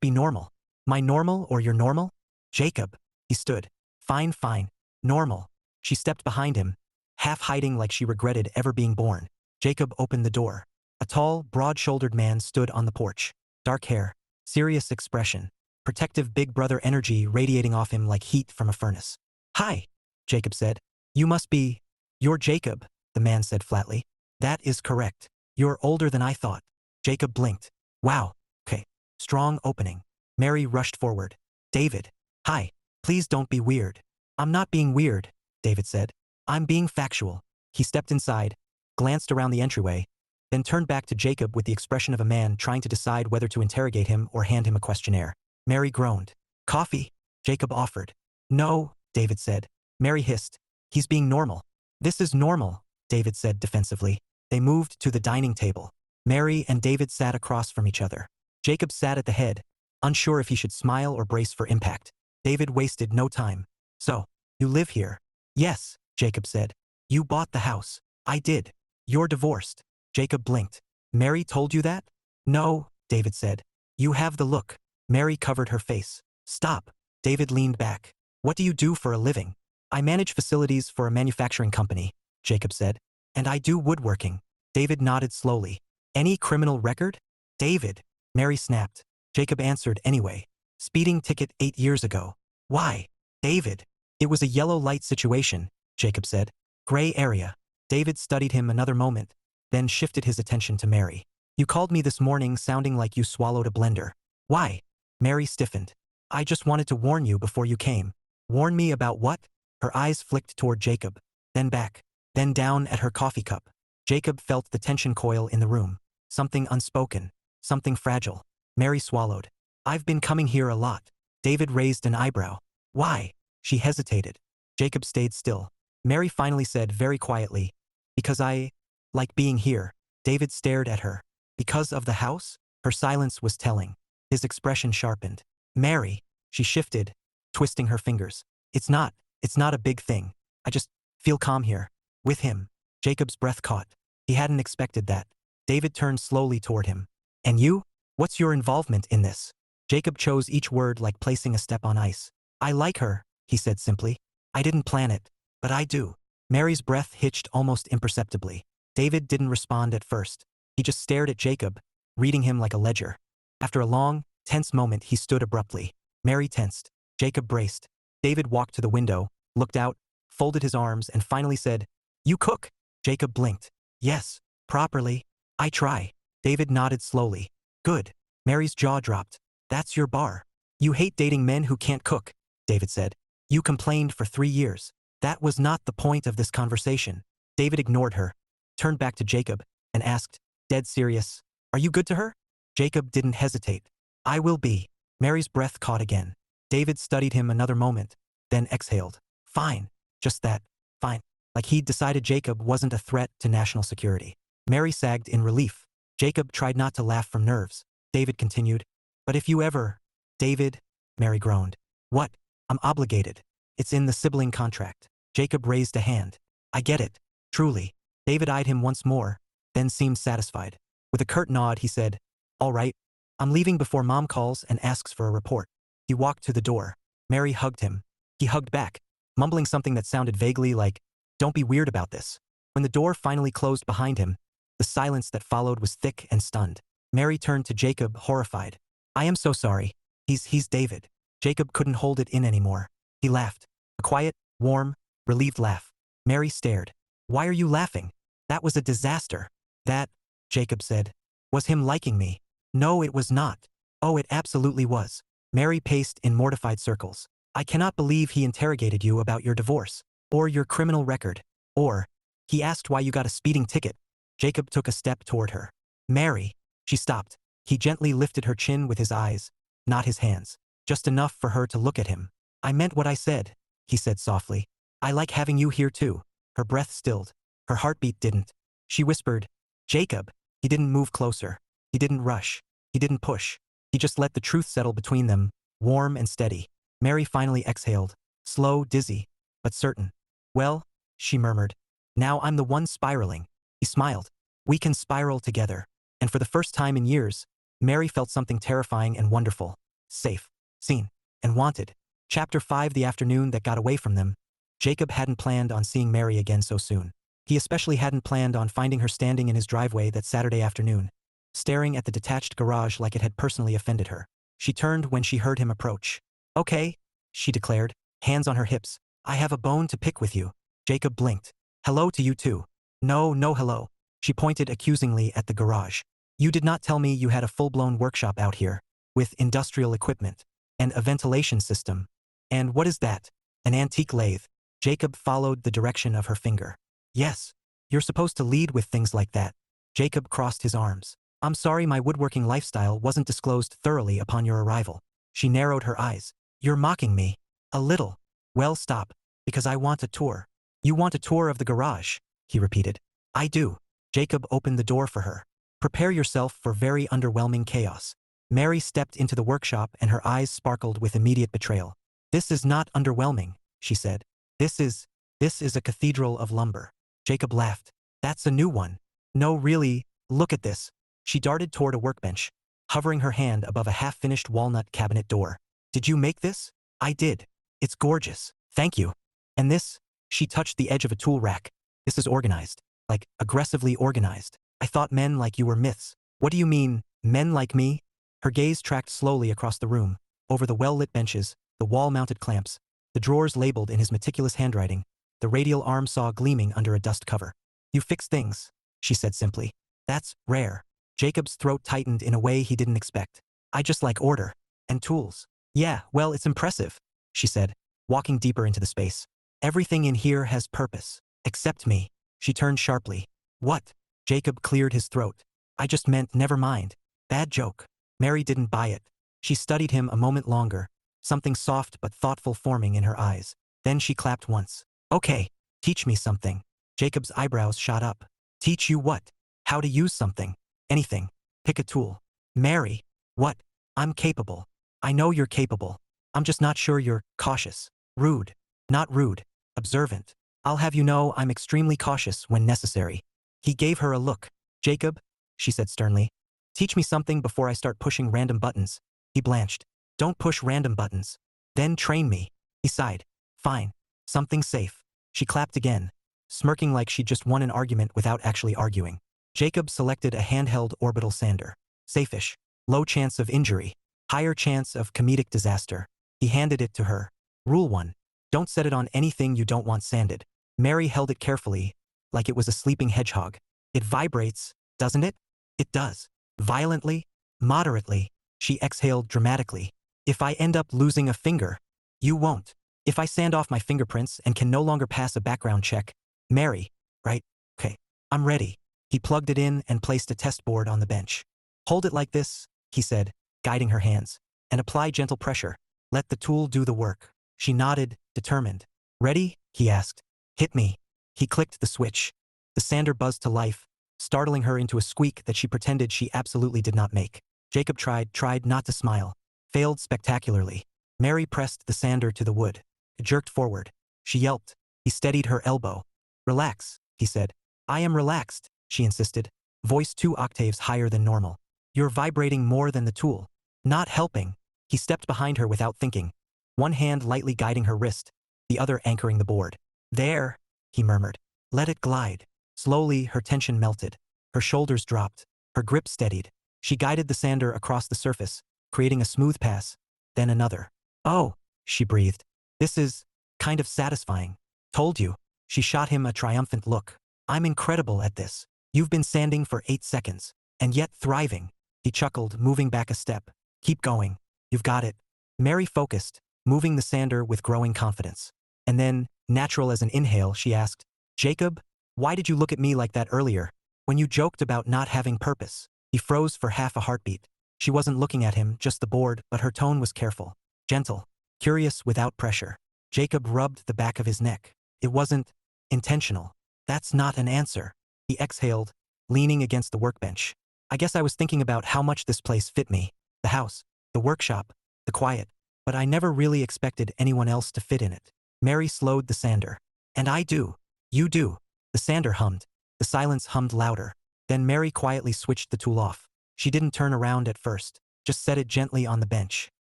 be normal." "My normal or your normal?" "Jacob." He stood. Fine. Normal." She stepped behind him, half hiding like she regretted ever being born. Jacob opened the door. A tall, broad-shouldered man stood on the porch. Dark hair. Serious expression. Protective big brother energy radiating off him like heat from a furnace. "Hi," Jacob said. "You must be..." "You're Jacob," the man said flatly. "That is correct. You're older than I thought." Jacob blinked. "Wow. Okay. Strong opening." Mary rushed forward. "David." "Hi. Please don't be weird." "I'm not being weird," David said. "I'm being factual." He stepped inside, glanced around the entryway, then turned back to Jacob with the expression of a man trying to decide whether to interrogate him or hand him a questionnaire. Mary groaned. "Coffee?" Jacob offered. "No," David said. Mary hissed. "He's being normal." "This is normal," David said defensively. They moved to the dining table. Mary and David sat across from each other. Jacob sat at the head, unsure if he should smile or brace for impact. David wasted no time. "So, you live here?" "Yes," Jacob said. "You bought the house." "I did." "You're divorced." Jacob blinked. "Mary told you that?" "No," David said. "You have the look." Mary covered her face. "Stop." David leaned back. "What do you do for a living?" "I manage facilities for a manufacturing company," Jacob said. "And I do woodworking." David nodded slowly. "Any criminal record?" "David," Mary snapped. Jacob answered anyway. "Speeding ticket 8 years ago." "Why?" "David." It was a yellow light situation, Jacob said. Gray area. David studied him another moment, then shifted his attention to Mary. You called me this morning sounding like you swallowed a blender. Why? Mary stiffened. I just wanted to warn you before you came. Warn me about what? Her eyes flicked toward Jacob, then back, then down at her coffee cup. Jacob felt the tension coil in the room. Something unspoken, something fragile. Mary swallowed. I've been coming here a lot. David raised an eyebrow. Why? She hesitated. Jacob stayed still. Mary finally said very quietly, because I like being here. David stared at her. Because of the house? Her silence was telling. His expression sharpened. Mary, she shifted, twisting her fingers. It's not a big thing. I just feel calm here. With him. Jacob's breath caught. He hadn't expected that. David turned slowly toward him. And you? What's your involvement in this? Jacob chose each word like placing a step on ice. I like her, he said simply. I didn't plan it, but I do. Mary's breath hitched almost imperceptibly. David didn't respond at first. He just stared at Jacob, reading him like a ledger. After a long, tense moment, he stood abruptly. Mary tensed. Jacob braced. David walked to the window, looked out, folded his arms, and finally said, You cook? Jacob blinked. Yes, properly. I try. David nodded slowly. Good. Mary's jaw dropped. That's your bar. You hate dating men who can't cook, David said. You complained for 3 years. That was not the point of this conversation. David ignored her, turned back to Jacob, and asked, dead serious, are you good to her? Jacob didn't hesitate. I will be. Mary's breath caught again. David studied him another moment, then exhaled. Fine. Just that. Fine. Like he'd decided Jacob wasn't a threat to national security. Mary sagged in relief. Jacob tried not to laugh from nerves. David continued. But if you ever… David, Mary groaned. What? I'm obligated. It's in the sibling contract. Jacob raised a hand. I get it. Truly. David eyed him once more, then seemed satisfied. With a curt nod, he said, All right. I'm leaving before Mom calls and asks for a report. He walked to the door. Mary hugged him. He hugged back, mumbling something that sounded vaguely like, Don't be weird about this. When the door finally closed behind him, the silence that followed was thick and stunned. Mary turned to Jacob, horrified. I am so sorry. He's David. Jacob couldn't hold it in anymore. He laughed. A quiet, warm, relieved laugh. Mary stared. Why are you laughing? That was a disaster. That, Jacob said, was him liking me. No, it was not. Oh, it absolutely was. Mary paced in mortified circles. I cannot believe he interrogated you about your divorce, or your criminal record, or he asked why you got a speeding ticket. Jacob took a step toward her. Mary. She stopped. He gently lifted her chin with his eyes, not his hands. Just enough for her to look at him. I meant what I said, he said softly. I like having you here too. Her breath stilled. Her heartbeat didn't. She whispered, Jacob. He didn't move closer. He didn't rush. He didn't push. He just let the truth settle between them, warm and steady. Mary finally exhaled, slow, dizzy, but certain. Well, she murmured. Now I'm the one spiraling. He smiled. We can spiral together. And for the first time in years, Mary felt something terrifying and wonderful. Safe, seen, and wanted. Chapter 5. The afternoon that got away from them. Jacob hadn't planned on seeing Mary again so soon. He especially hadn't planned on finding her standing in his driveway that Saturday afternoon, staring at the detached garage like it had personally offended her. She turned when she heard him approach. Okay, she declared, hands on her hips. I have a bone to pick with you. Jacob blinked. Hello to you too. No, no hello. She pointed accusingly at the garage. You did not tell me you had a full-blown workshop out here, with industrial equipment, and a ventilation system. And what is that? An antique lathe. Jacob followed the direction of her finger. Yes, you're supposed to lead with things like that. Jacob crossed his arms. I'm sorry my woodworking lifestyle wasn't disclosed thoroughly upon your arrival. She narrowed her eyes. You're mocking me. A little. Well, stop, because I want a tour. You want a tour of the garage, he repeated. I do. Jacob opened the door for her. Prepare yourself for very underwhelming chaos. Mary stepped into the workshop and her eyes sparkled with immediate betrayal. This is not underwhelming, she said. This is a cathedral of lumber. Jacob laughed. That's a new one. No, really, look at this. She darted toward a workbench, hovering her hand above a half-finished walnut cabinet door. Did you make this? I did. It's gorgeous. Thank you. And this? She touched the edge of a tool rack. This is organized. Like, aggressively organized. I thought men like you were myths. What do you mean, men like me? Her gaze tracked slowly across the room, over the well-lit benches, the wall-mounted clamps, the drawers labeled in his meticulous handwriting, the radial arm saw gleaming under a dust cover. "You fix things," she said simply. "That's rare." Jacob's throat tightened in a way he didn't expect. "I just like order. And tools." "Yeah, well, it's impressive," she said, walking deeper into the space. "Everything in here has purpose. Except me." She turned sharply. "What?" Jacob cleared his throat. "I just meant never mind. Bad joke." Mary didn't buy it. She studied him a moment longer, something soft but thoughtful forming in her eyes. Then she clapped once. "Okay, teach me something." Jacob's eyebrows shot up. "Teach you what?" "How to use something. Anything. Pick a tool." "Mary." "What?" "I'm capable." "I know you're capable. I'm just not sure you're cautious." "Rude." "Not rude. Observant. I'll have you know I'm extremely cautious when necessary." He gave her a look. "Jacob," she said sternly, "teach me something before I start pushing random buttons." He blanched. "Don't push random buttons. Then train me." He sighed. "Fine. Something safe." She clapped again, smirking like she'd just won an argument without actually arguing. Jacob selected a handheld orbital sander. Safe-ish. Low chance of injury. Higher chance of comedic disaster. He handed it to her. "Rule 1. Don't set it on anything you don't want sanded." Mary held it carefully, like it was a sleeping hedgehog. "It vibrates, doesn't it?" "It does." "Violently?" "Moderately." She exhaled dramatically. "If I end up losing a finger?" "You won't." "If I sand off my fingerprints and can no longer pass a background check?" "Mary." "Right. Okay. I'm ready." He plugged it in and placed a test board on the bench. "Hold it like this," he said, guiding her hands, "and apply gentle pressure. Let the tool do the work." She nodded, determined. "Ready?" he asked. "Hit me." He clicked the switch. The sander buzzed to life, startling her into a squeak that she pretended she absolutely did not make. Jacob tried not to smile. Failed spectacularly. Mary pressed the sander to the wood. It jerked forward. She yelped. He steadied her elbow. "Relax," he said. "I am relaxed," she insisted, voice 2 octaves higher than normal. "You're vibrating more than the tool." "Not helping." He stepped behind her without thinking, one hand lightly guiding her wrist, the other anchoring the board. "There," he murmured. "Let it glide." Slowly, her tension melted. Her shoulders dropped. Her grip steadied. She guided the sander across the surface, creating a smooth pass, then another. "Oh," she breathed. "This is kind of satisfying." "Told you." She shot him a triumphant look. "I'm incredible at this. You've been sanding for 8 seconds, and yet thriving." He chuckled, moving back a step. "Keep going. You've got it." Mary focused, moving the sander with growing confidence. And then, natural as an inhale, she asked, "Jacob, why did you look at me like that earlier, when you joked about not having purpose?" He froze for half a heartbeat. She wasn't looking at him, just the board, but her tone was careful, gentle, curious without pressure. Jacob rubbed the back of his neck. "It wasn't intentional." "That's not an answer." He exhaled, leaning against the workbench. "I guess I was thinking about how much this place fit me. The house, the workshop, the quiet. But I never really expected anyone else to fit in it." Mary slowed the sander. "And I do." "You do." The sander hummed. The silence hummed louder. Then Mary quietly switched the tool off. She didn't turn around at first, just set it gently on the bench.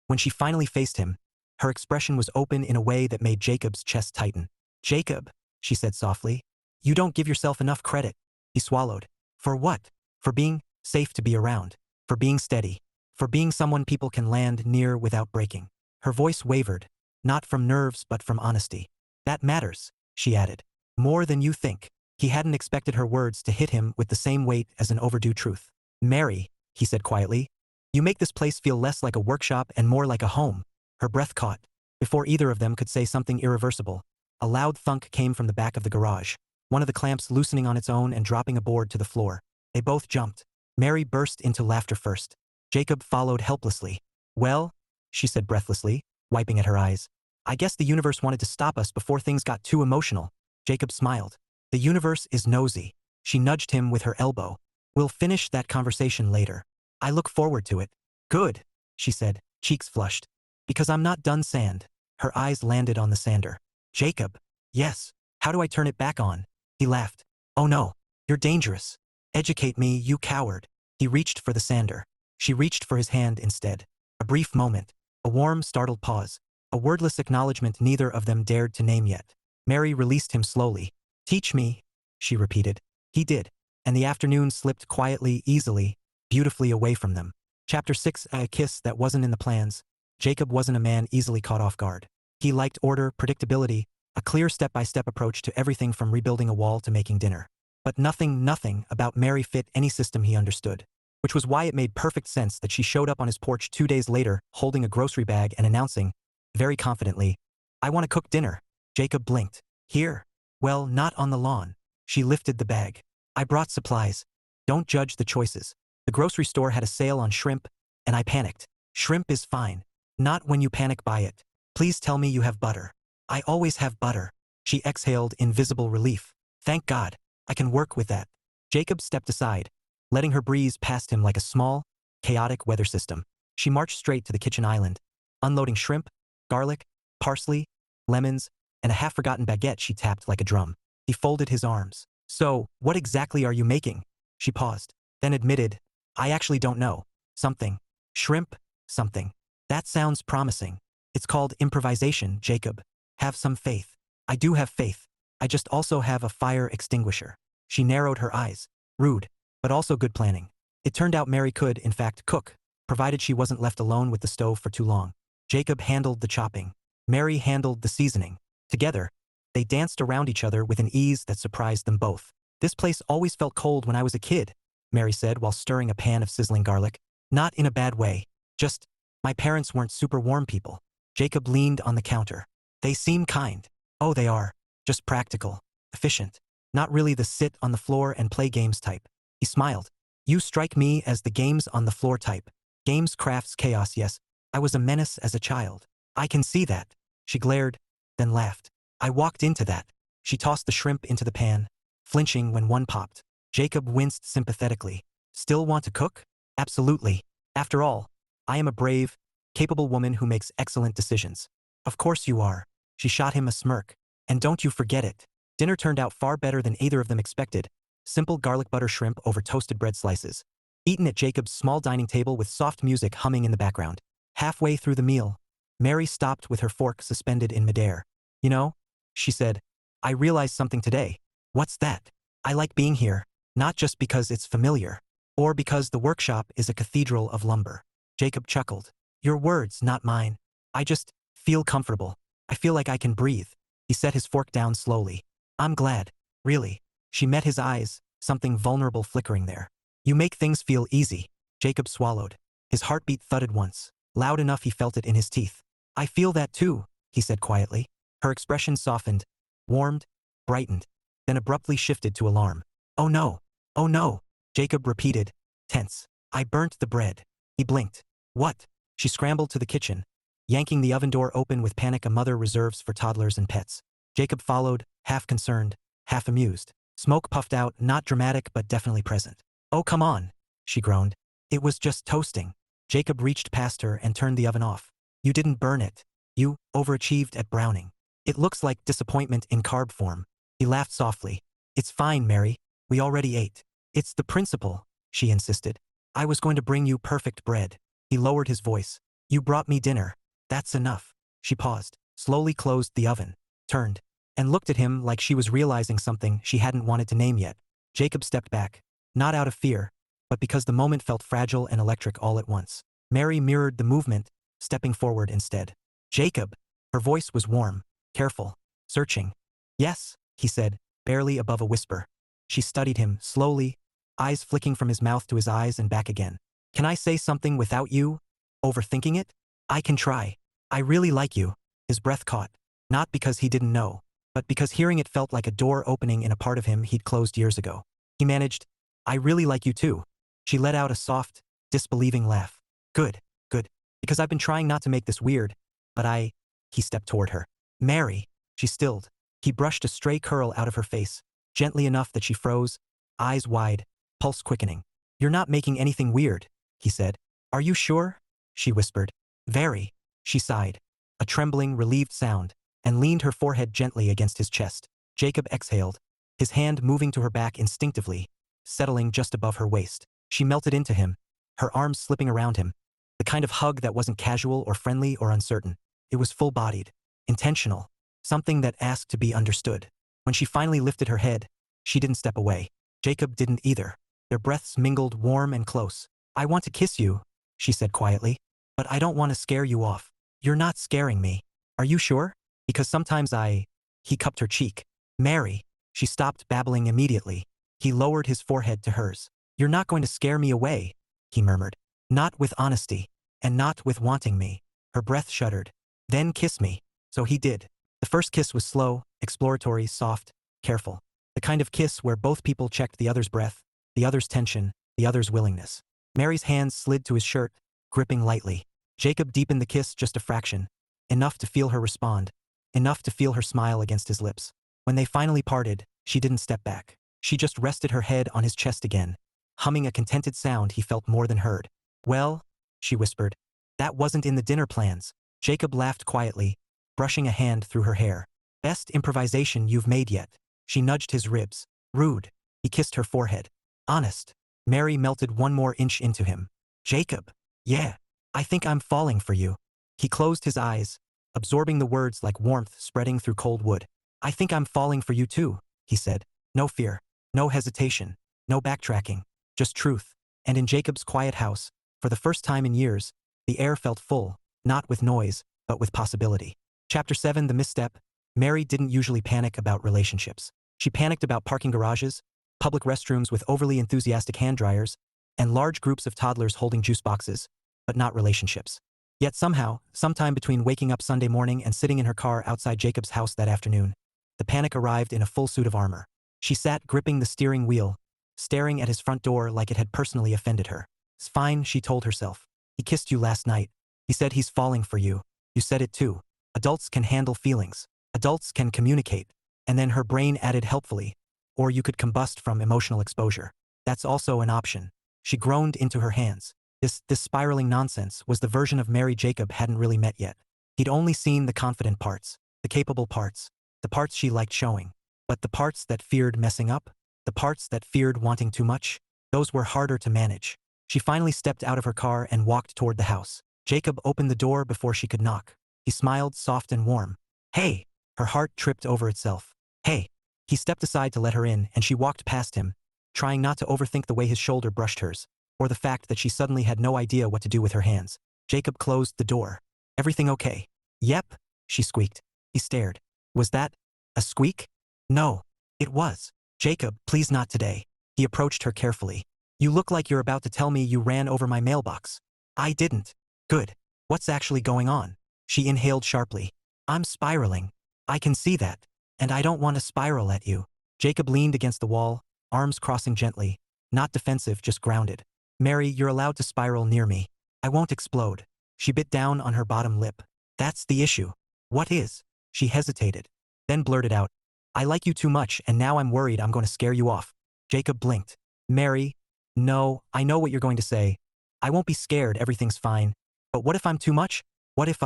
When she finally faced him, her expression was open in a way that made Jacob's chest tighten. "Jacob," she said softly, "you don't give yourself enough credit." He swallowed. "For what?" "For being safe to be around. For being steady. For being someone people can land near without breaking." Her voice wavered, not from nerves but from honesty. "That matters," she added. "More than you think." He hadn't expected her words to hit him with the same weight as an overdue truth. "Mary," he said quietly, "you make this place feel less like a workshop and more like a home." Her breath caught. Before either of them could say something irreversible, a loud thunk came from the back of the garage, one of the clamps loosening on its own and dropping a board to the floor. They both jumped. Mary burst into laughter first. Jacob followed helplessly. "Well," she said breathlessly, wiping at her eyes, "I guess the universe wanted to stop us before things got too emotional." Jacob smiled. "The universe is nosy." She nudged him with her elbow. "We'll finish that conversation later. I look forward to it." "Good," she said, cheeks flushed. "Because I'm not done sand." Her eyes landed on the sander. "Jacob." "Yes. How do I turn it back on?" He laughed. "Oh no. You're dangerous. Educate me, you coward." He reached for the sander. She reached for his hand instead. A brief moment. A warm, startled pause. A wordless acknowledgement neither of them dared to name yet. Mary released him slowly. "Teach me," she repeated. He did. And the afternoon slipped quietly, easily, beautifully away from them. Chapter 6. A kiss that wasn't in the plans. Jacob wasn't a man easily caught off guard. He liked order, predictability, a clear step-by-step approach to everything from rebuilding a wall to making dinner. But nothing about Mary fit any system he understood. Which was why it made perfect sense that she showed up on his porch 2 days later, holding a grocery bag and announcing, very confidently, "I want to cook dinner." Jacob blinked. "Here?" "Well, not on the lawn." She lifted the bag. "I brought supplies. Don't judge the choices. The grocery store had a sale on shrimp, and I panicked." "Shrimp is fine. Not when you panic buy it. Please tell me you have butter." "I always have butter." She exhaled in visible relief. "Thank God. I can work with that." Jacob stepped aside, letting her breeze past him like a small, chaotic weather system. She marched straight to the kitchen island, unloading shrimp, garlic, parsley, lemons, and a half-forgotten baguette she tapped like a drum. He folded his arms. "So, what exactly are you making?" She paused, then admitted, "I actually don't know. Something. Shrimp, something." "That sounds promising." "It's called improvisation, Jacob. Have some faith." "I do have faith. I just also have a fire extinguisher." She narrowed her eyes. Rude, but also good planning. It turned out Mary could, in fact, cook, provided she wasn't left alone with the stove for too long. Jacob handled the chopping. Mary handled the seasoning. Together, they danced around each other with an ease that surprised them both. "This place always felt cold when I was a kid," Mary said while stirring a pan of sizzling garlic. "Not in a bad way. Just, my parents weren't super warm people." Jacob leaned on the counter. "They seem kind." "Oh, they are. Just practical. Efficient. Not really the sit on the floor and play games type." He smiled. "You strike me as the games on the floor type. Games, crafts, chaos, yes. I was a menace as a child." "I can see that." She glared, then laughed. "I walked into that." She tossed the shrimp into the pan, flinching when one popped. Jacob winced sympathetically. "Still want to cook?" "Absolutely. After all, I am a brave, capable woman who makes excellent decisions." "Of course you are." She shot him a smirk. "And don't you forget it." Dinner turned out far better than either of them expected. Simple garlic butter shrimp over toasted bread slices. Eaten at Jacob's small dining table with soft music humming in the background. Halfway through the meal, Mary stopped with her fork suspended in midair. "You know," she said, "I realized something today." "What's that?" "I like being here, not just because it's familiar, or because the workshop is a cathedral of lumber." Jacob chuckled. "Your words, not mine. I just feel comfortable. I feel like I can breathe." He set his fork down slowly. "I'm glad. Really." She met his eyes, something vulnerable flickering there. "You make things feel easy." Jacob swallowed. His heartbeat thudded once, loud enough he felt it in his teeth. "I feel that too," he said quietly. Her expression softened, warmed, brightened, then abruptly shifted to alarm. "Oh no. Oh no," Jacob repeated, tense. "I burnt the bread." He blinked. "What?" She scrambled to the kitchen, yanking the oven door open with panic a mother reserves for toddlers and pets. Jacob followed, half concerned, half amused. Smoke puffed out, not dramatic but definitely present. "Oh, come on," she groaned. "It was just toasting." Jacob reached past her and turned the oven off. "You didn't burn it. You overachieved at browning. It looks like disappointment in carb form." He laughed softly. "It's fine, Mary. We already ate." "It's the principle," she insisted. "I was going to bring you perfect bread." He lowered his voice. "You brought me dinner. That's enough." She paused, slowly closed the oven, turned, and looked at him like she was realizing something she hadn't wanted to name yet. Jacob stepped back, not out of fear, but because the moment felt fragile and electric all at once. Mary mirrored the movement, stepping forward instead. "Jacob." Her voice was warm, careful, searching. "Yes," he said, barely above a whisper. She studied him, slowly, eyes flicking from his mouth to his eyes and back again. "Can I say something without you overthinking it?" "I can try. I really like you." His breath caught, not because he didn't know, but because hearing it felt like a door opening in a part of him he'd closed years ago. He managed, "I really like you too." She let out a soft, disbelieving laugh. "Good, good, because I've been trying not to make this weird, but He stepped toward her. "Mary." She stilled. He brushed a stray curl out of her face, gently enough that she froze, eyes wide, pulse quickening. "You're not making anything weird," he said. "Are you sure?" she whispered. "Very." She sighed, a trembling, relieved sound, and leaned her forehead gently against his chest. Jacob exhaled, his hand moving to her back instinctively, settling just above her waist. She melted into him, her arms slipping around him, the kind of hug that wasn't casual or friendly or uncertain. It was full-bodied, intentional, something that asked to be understood. When she finally lifted her head, she didn't step away. Jacob didn't either. Their breaths mingled warm and close. "I want to kiss you," she said quietly, "but I don't want to scare you off." "You're not scaring me." Are you sure? Because sometimes He cupped her cheek. Mary. She stopped babbling immediately. He lowered his forehead to hers. You're not going to scare me away, he murmured. Not with honesty. And not with wanting me. Her breath shuddered. Then kiss me. So he did. The first kiss was slow, exploratory, soft, careful. The kind of kiss where both people checked the other's breath, the other's tension, the other's willingness. Mary's hands slid to his shirt, gripping lightly. Jacob deepened the kiss just a fraction. Enough to feel her respond. Enough to feel her smile against his lips. When they finally parted, she didn't step back. She just rested her head on his chest again, humming a contented sound he felt more than heard. Well, she whispered. That wasn't in the dinner plans. Jacob laughed quietly, brushing a hand through her hair. Best improvisation you've made yet. She nudged his ribs. Rude. He kissed her forehead. Honest. Mary melted one more inch into him. Jacob. Yeah. I think I'm falling for you. He closed his eyes, absorbing the words like warmth spreading through cold wood. I think I'm falling for you too, he said. No fear. No hesitation. No backtracking. Just truth. And in Jacob's quiet house, for the first time in years, the air felt full, not with noise, but with possibility. Chapter 7 The Misstep. Mary didn't usually panic about relationships. She panicked about parking garages, public restrooms with overly enthusiastic hand dryers, and large groups of toddlers holding juice boxes, but not relationships. Yet somehow, sometime between waking up Sunday morning and sitting in her car outside Jacob's house that afternoon, the panic arrived in a full suit of armor. She sat gripping the steering wheel, staring at his front door like it had personally offended her. It's fine, she told herself. He kissed you last night. He said he's falling for you. You said it too. Adults can handle feelings. Adults can communicate. And then her brain added helpfully. Or you could combust from emotional exposure. That's also an option. She groaned into her hands. This spiraling nonsense was the version of Mary Jacob hadn't really met yet. He'd only seen the confident parts, the capable parts, the parts she liked showing. But the parts that feared messing up, the parts that feared wanting too much, those were harder to manage. She finally stepped out of her car and walked toward the house. Jacob opened the door before she could knock. He smiled soft and warm. Hey! Her heart tripped over itself. Hey! He stepped aside to let her in and she walked past him, trying not to overthink the way his shoulder brushed hers, or the fact that she suddenly had no idea what to do with her hands. Jacob closed the door. Everything okay? Yep, she squeaked. He stared. Was that a squeak? No. It was. Jacob, please not today. He approached her carefully. You look like you're about to tell me you ran over my mailbox. I didn't. Good. What's actually going on? She inhaled sharply. I'm spiraling. I can see that. And I don't want to spiral at you. Jacob leaned against the wall, arms crossing gently. Not defensive, just grounded. Mary, you're allowed to spiral near me. I won't explode. She bit down on her bottom lip. That's the issue. What is? She hesitated. Then blurted out. I like you too much and now I'm worried I'm going to scare you off. Jacob blinked. Mary. No, I know what you're going to say. I won't be scared, everything's fine. But what if I'm too much? What if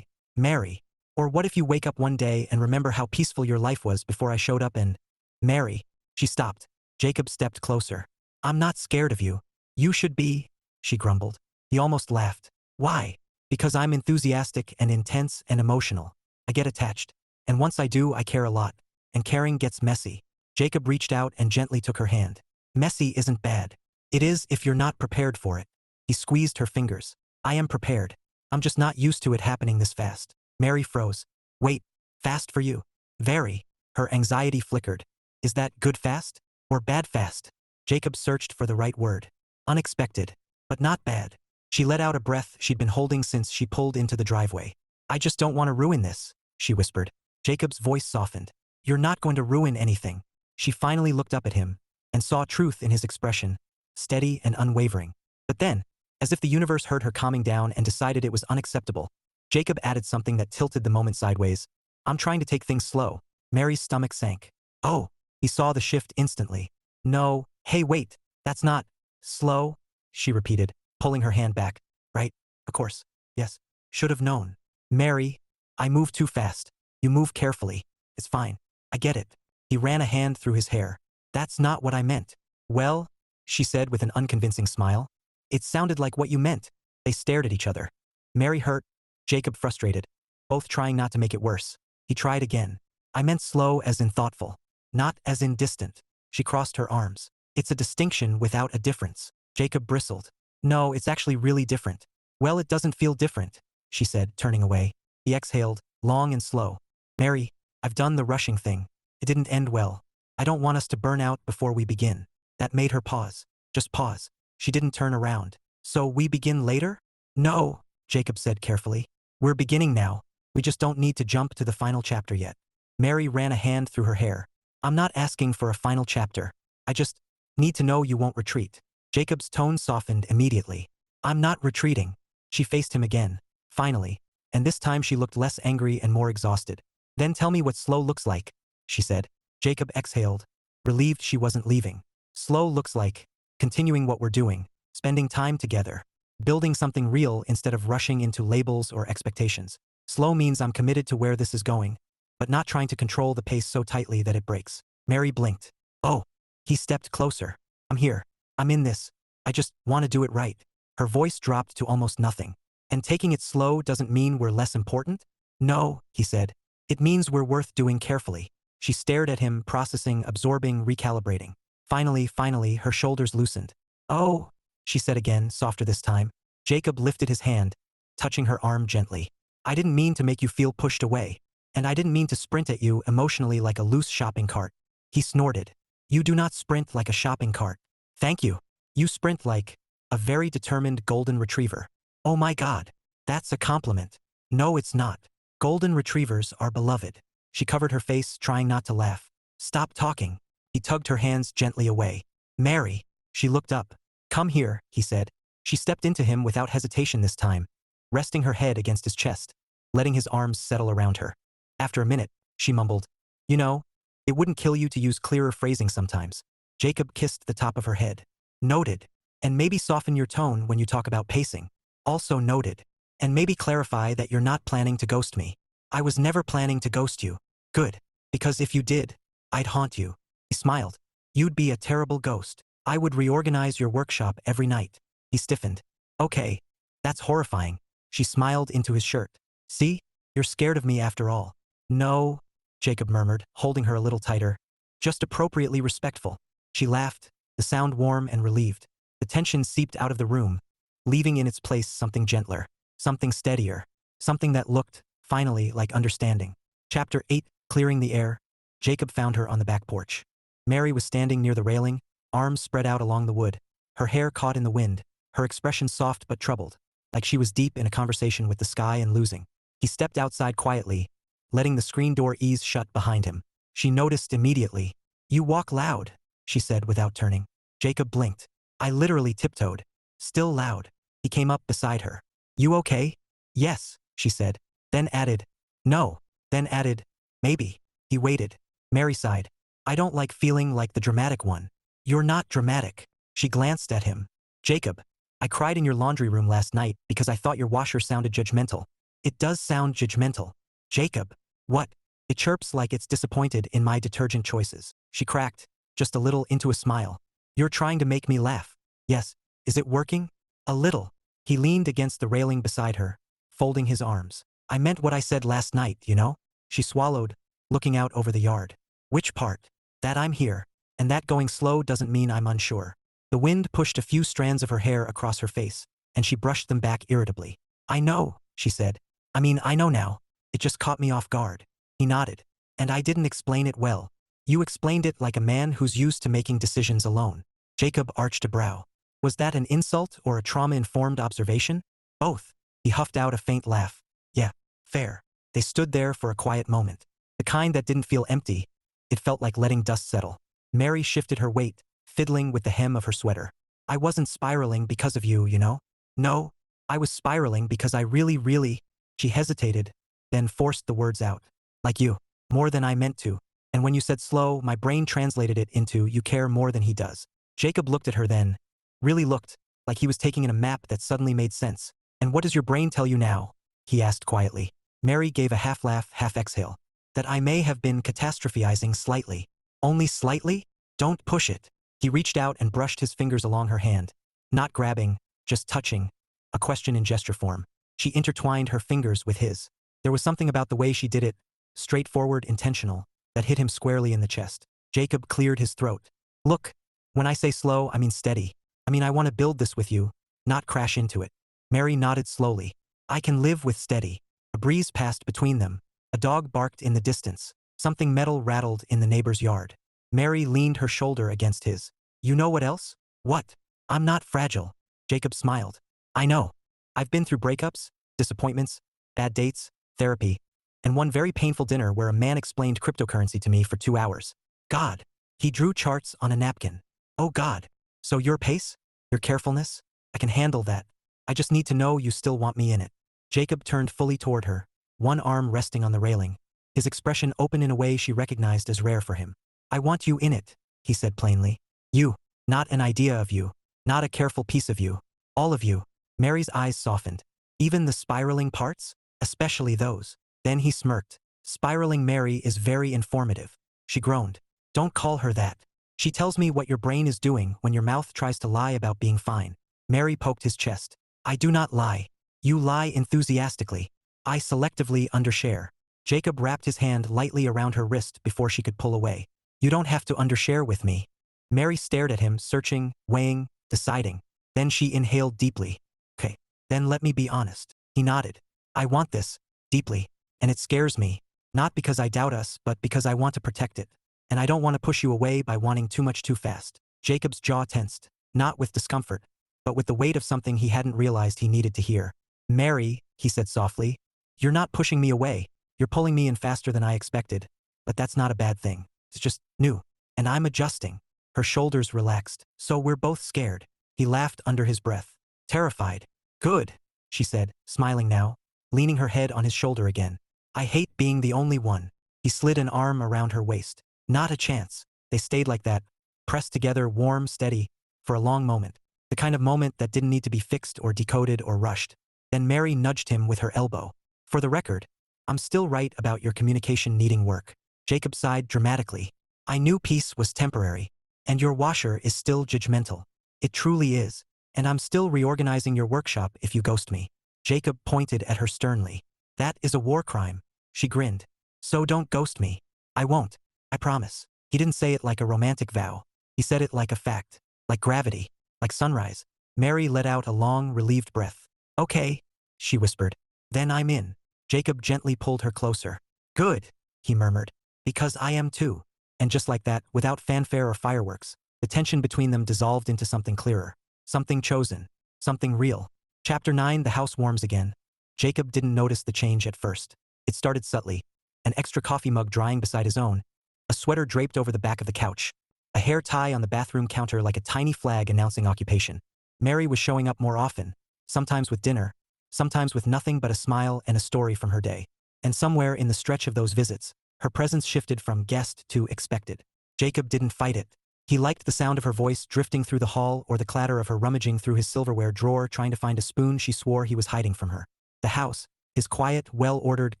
Mary? Or what if you wake up one day and remember how peaceful your life was before I showed up and… Mary. She stopped. Jacob stepped closer. I'm not scared of you. You should be, she grumbled. He almost laughed. Why? Because I'm enthusiastic and intense and emotional. I get attached. And once I do, I care a lot. And caring gets messy. Jacob reached out and gently took her hand. Messy isn't bad. It is if you're not prepared for it. He squeezed her fingers. I am prepared. I'm just not used to it happening this fast. Mary froze. Wait, fast for you? Very. Her anxiety flickered. Is that good fast? Or bad fast? Jacob searched for the right word. Unexpected. But not bad. She let out a breath she'd been holding since she pulled into the driveway. I just don't want to ruin this, she whispered. Jacob's voice softened. You're not going to ruin anything. She finally looked up at him and saw truth in his expression, steady and unwavering. But then, as if the universe heard her calming down and decided it was unacceptable, Jacob added something that tilted the moment sideways. I'm trying to take things slow. Mary's stomach sank. Oh, he saw the shift instantly. No, hey wait, that's not slow, she repeated, pulling her hand back. Right, of course, yes, should have known. Mary, I move too fast. You move carefully. It's fine. I get it. He ran a hand through his hair. That's not what I meant. Well, she said with an unconvincing smile. It sounded like what you meant. They stared at each other. Mary hurt, Jacob frustrated, both trying not to make it worse. He tried again. I meant slow as in thoughtful, not as in distant. She crossed her arms. It's a distinction without a difference. Jacob bristled. No, it's actually really different. Well, it doesn't feel different, she said, turning away. He exhaled, long and slow. Mary, I've done the rushing thing. It didn't end well. I don't want us to burn out before we begin. That made her pause. Just pause. She didn't turn around. So we begin later? No, Jacob said carefully. We're beginning now. We just don't need to jump to the final chapter yet. Mary ran a hand through her hair. I'm not asking for a final chapter. I just need to know you won't retreat. Jacob's tone softened immediately. I'm not retreating. She faced him again. Finally. And this time she looked less angry and more exhausted. Then tell me what slow looks like, she said. Jacob exhaled, relieved she wasn't leaving. Slow looks like continuing what we're doing, spending time together, building something real instead of rushing into labels or expectations. Slow means I'm committed to where this is going, but not trying to control the pace so tightly that it breaks. Mary blinked. Oh. He stepped closer. I'm here. I'm in this. I just want to do it right. Her voice dropped to almost nothing. And taking it slow doesn't mean we're less important? No, he said. It means we're worth doing carefully. She stared at him, processing, absorbing, recalibrating. Finally, her shoulders loosened. Oh, she said again, softer this time. Jacob lifted his hand, touching her arm gently. I didn't mean to make you feel pushed away. And I didn't mean to sprint at you emotionally like a loose shopping cart. He snorted. You do not sprint like a shopping cart. Thank you. You sprint like a very determined golden retriever. Oh my God. That's a compliment. No, it's not. Golden retrievers are beloved. She covered her face, trying not to laugh. Stop talking. He tugged her hands gently away. Mary. She looked up. Come here, he said. She stepped into him without hesitation this time, resting her head against his chest, letting his arms settle around her. After a minute, she mumbled, You know, it wouldn't kill you to use clearer phrasing sometimes. Jacob kissed the top of her head. Noted. And maybe soften your tone when you talk about pacing. Also noted. And maybe clarify that you're not planning to ghost me. I was never planning to ghost you. Good. Because if you did, I'd haunt you. He smiled. You'd be a terrible ghost. I would reorganize your workshop every night. He stiffened. Okay. That's horrifying. She smiled into his shirt. See? You're scared of me after all. No, Jacob murmured, holding her a little tighter. Just appropriately respectful. She laughed, the sound warm and relieved. The tension seeped out of the room, leaving in its place something gentler, something steadier, something that looked, finally, like understanding. Chapter 8, Clearing the Air. Jacob found her on the back porch. Mary was standing near the railing, arms spread out along the wood, her hair caught in the wind, her expression soft but troubled, like she was deep in a conversation with the sky and losing. He stepped outside quietly, letting the screen door ease shut behind him. She noticed immediately. You walk loud, she said without turning. Jacob blinked. I literally tiptoed. Still loud. He came up beside her. You okay? Yes, she said. Then added, no. Then added, maybe. He waited. Mary sighed. I don't like feeling like the dramatic one. You're not dramatic. She glanced at him. Jacob, I cried in your laundry room last night because I thought your washer sounded judgmental. It does sound judgmental. Jacob. What? It chirps like it's disappointed in my detergent choices. She cracked, just a little into a smile. You're trying to make me laugh. Yes. Is it working? A little. He leaned against the railing beside her, folding his arms. I meant what I said last night, you know? She swallowed, looking out over the yard. Which part? That I'm here. And that going slow doesn't mean I'm unsure. The wind pushed a few strands of her hair across her face, and she brushed them back irritably. I know, she said. I know now. It just caught me off guard. He nodded. And I didn't explain it well. You explained it like a man who's used to making decisions alone. Jacob arched a brow. Was that an insult or a trauma-informed observation? Both. He huffed out a faint laugh. Yeah, fair. They stood there for a quiet moment. The kind that didn't feel empty. It felt like letting dust settle. Mary shifted her weight, fiddling with the hem of her sweater. I wasn't spiraling because of you, you know? No, I was spiraling because I really. She hesitated, then forced the words out. Like you. More than I meant to. And when you said slow, my brain translated it into you care more than he does. Jacob looked at her then. Really looked, like he was taking in a map that suddenly made sense. And what does your brain tell you now? He asked quietly. Mary gave a half laugh, half exhale. That I may have been catastrophizing slightly. Only slightly? Don't push it. He reached out and brushed his fingers along her hand. Not grabbing, just touching. A question in gesture form. She intertwined her fingers with his. There was something about the way she did it, straightforward, intentional, that hit him squarely in the chest. Jacob cleared his throat. Look, when I say slow, I mean steady. I want to build this with you, not crash into it. Mary nodded slowly. I can live with steady. A breeze passed between them, A dog barked in the distance. Something metal rattled in the neighbor's yard. Mary leaned her shoulder against his. You know what else? What? I'm not fragile. Jacob smiled. I know. I've been through breakups, disappointments, bad dates, therapy, and one very painful dinner where a man explained cryptocurrency to me for 2 hours. God. He drew charts on a napkin. Oh God. So your pace? Your carefulness? I can handle that. I just need to know you still want me in it. Jacob turned fully toward her, one arm resting on the railing, his expression open in a way she recognized as rare for him. I want you in it, he said plainly. You. Not an idea of you. Not a careful piece of you. All of you. Mary's eyes softened. Even the spiraling parts? Especially those. Then he smirked. Spiraling Mary is very informative. She groaned. Don't call her that. She tells me what your brain is doing when your mouth tries to lie about being fine. Mary poked his chest. I do not lie. You lie enthusiastically. I selectively undershare. Jacob wrapped his hand lightly around her wrist before she could pull away. You don't have to undershare with me. Mary stared at him, searching, weighing, deciding. Then she inhaled deeply. Okay, then let me be honest. He nodded. I want this, deeply, and it scares me. Not because I doubt us, but because I want to protect it. And I don't want to push you away by wanting too much too fast. Jacob's jaw tensed, not with discomfort, but with the weight of something he hadn't realized he needed to hear. Mary, he said softly, you're not pushing me away. You're pulling me in faster than I expected. But that's not a bad thing. It's just new. And I'm adjusting. Her shoulders relaxed. So we're both scared. He laughed under his breath. Terrified. Good, she said, smiling now, leaning her head on his shoulder again. I hate being the only one. He slid an arm around her waist. Not a chance. They stayed like that, pressed together, warm, steady, for a long moment. The kind of moment that didn't need to be fixed or decoded or rushed. Then Mary nudged him with her elbow. For the record, I'm still right about your communication needing work. Jacob sighed dramatically. I knew peace was temporary. And your washer is still judgmental. It truly is. And I'm still reorganizing your workshop if you ghost me. Jacob pointed at her sternly. That is a war crime. She grinned. So don't ghost me. I won't. I promise. He didn't say it like a romantic vow. He said it like a fact. Like gravity. Like sunrise. Mary let out a long, relieved breath. Okay, she whispered. Then I'm in. Jacob gently pulled her closer. Good, he murmured. Because I am too. And just like that, without fanfare or fireworks, the tension between them dissolved into something clearer. Something chosen. Something real. Chapter 9. The house warms again. Jacob didn't notice the change at first. It started subtly. An extra coffee mug drying beside his own. A sweater draped over the back of the couch. A hair tie on the bathroom counter like a tiny flag announcing occupation. Mary was showing up more often. Sometimes with dinner. Sometimes with nothing but a smile and a story from her day. And somewhere in the stretch of those visits, her presence shifted from guest to expected. Jacob didn't fight it. He liked the sound of her voice drifting through the hall or the clatter of her rummaging through his silverware drawer trying to find a spoon she swore he was hiding from her. The house, his quiet, well-ordered,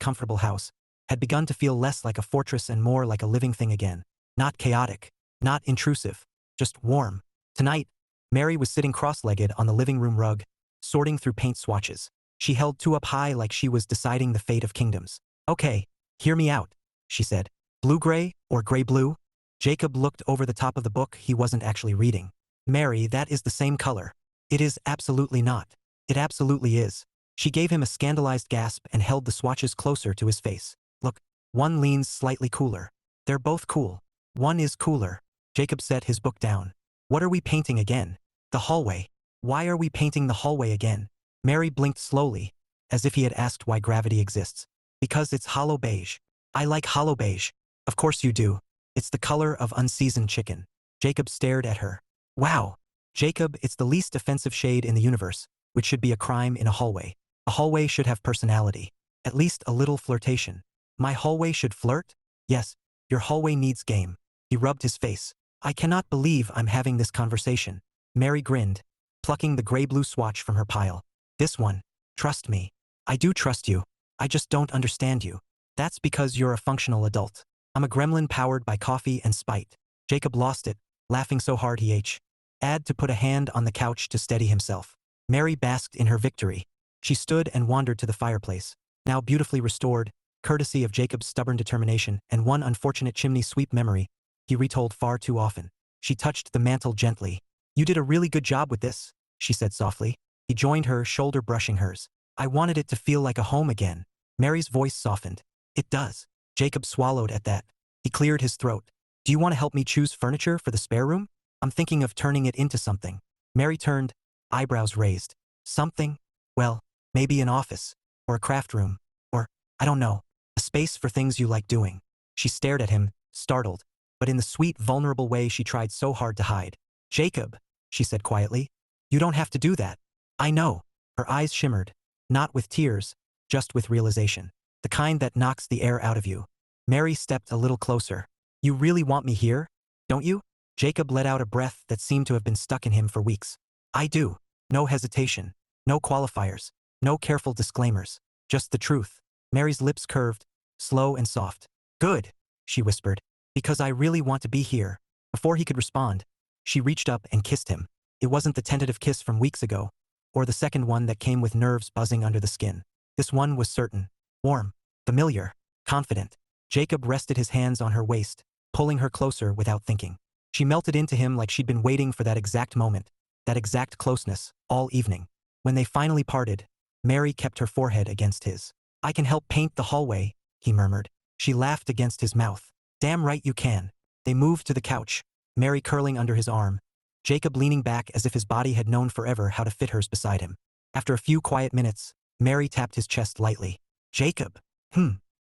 comfortable house, had begun to feel less like a fortress and more like a living thing again. Not chaotic. Not intrusive. Just warm. Tonight, Mary was sitting cross-legged on the living room rug, sorting through paint swatches. She held two up high like she was deciding the fate of kingdoms. Okay, hear me out, she said. Blue-gray or gray-blue? Jacob looked over the top of the book he wasn't actually reading. Mary, that is the same color. It is absolutely not. It absolutely is. She gave him a scandalized gasp and held the swatches closer to his face. Look, one leans slightly cooler. They're both cool. One is cooler. Jacob set his book down. What are we painting again? The hallway. Why are we painting the hallway again? Mary blinked slowly, as if he had asked why gravity exists. Because it's hollow beige. I like hollow beige. Of course you do. It's the color of unseasoned chicken. Jacob stared at her. Wow. Jacob, it's the least offensive shade in the universe, which should be a crime in a hallway. A hallway should have personality. At least a little flirtation. My hallway should flirt? Yes, your hallway needs game. He rubbed his face. I cannot believe I'm having this conversation. Mary grinned, plucking the gray-blue swatch from her pile. This one. Trust me. I do trust you. I just don't understand you. That's because you're a functional adult. I'm a gremlin powered by coffee and spite. Jacob lost it, laughing so hard he had to put a hand on the couch to steady himself. Mary basked in her victory. She stood and wandered to the fireplace, now beautifully restored, courtesy of Jacob's stubborn determination and one unfortunate chimney sweep memory he retold far too often. She touched the mantle gently. You did a really good job with this, she said softly. He joined her, shoulder brushing hers. I wanted it to feel like a home again. Mary's voice softened. It does. Jacob swallowed at that. He cleared his throat. Do you want to help me choose furniture for the spare room? I'm thinking of turning it into something. Mary turned, eyebrows raised. Something? Well, maybe an office, or a craft room, or, I don't know, a space for things you like doing. She stared at him, startled, but in the sweet, vulnerable way she tried so hard to hide. Jacob, she said quietly, you don't have to do that. I know. Her eyes shimmered, not with tears, just with realization. The kind that knocks the air out of you. Mary stepped a little closer. You really want me here? Don't you? Jacob let out a breath that seemed to have been stuck in him for weeks. I do. No hesitation. No qualifiers. No careful disclaimers. Just the truth. Mary's lips curved, slow and soft. Good, she whispered, because I really want to be here. Before he could respond, she reached up and kissed him. It wasn't the tentative kiss from weeks ago, or the second one that came with nerves buzzing under the skin. This one was certain, warm, familiar, confident. Jacob rested his hands on her waist, pulling her closer without thinking. She melted into him like she'd been waiting for that exact moment, that exact closeness, all evening. When they finally parted, Mary kept her forehead against his. I can help paint the hallway, he murmured. She laughed against his mouth. Damn right you can. They moved to the couch, Mary curling under his arm, Jacob leaning back as if his body had known forever how to fit hers beside him. After a few quiet minutes, Mary tapped his chest lightly. Jacob.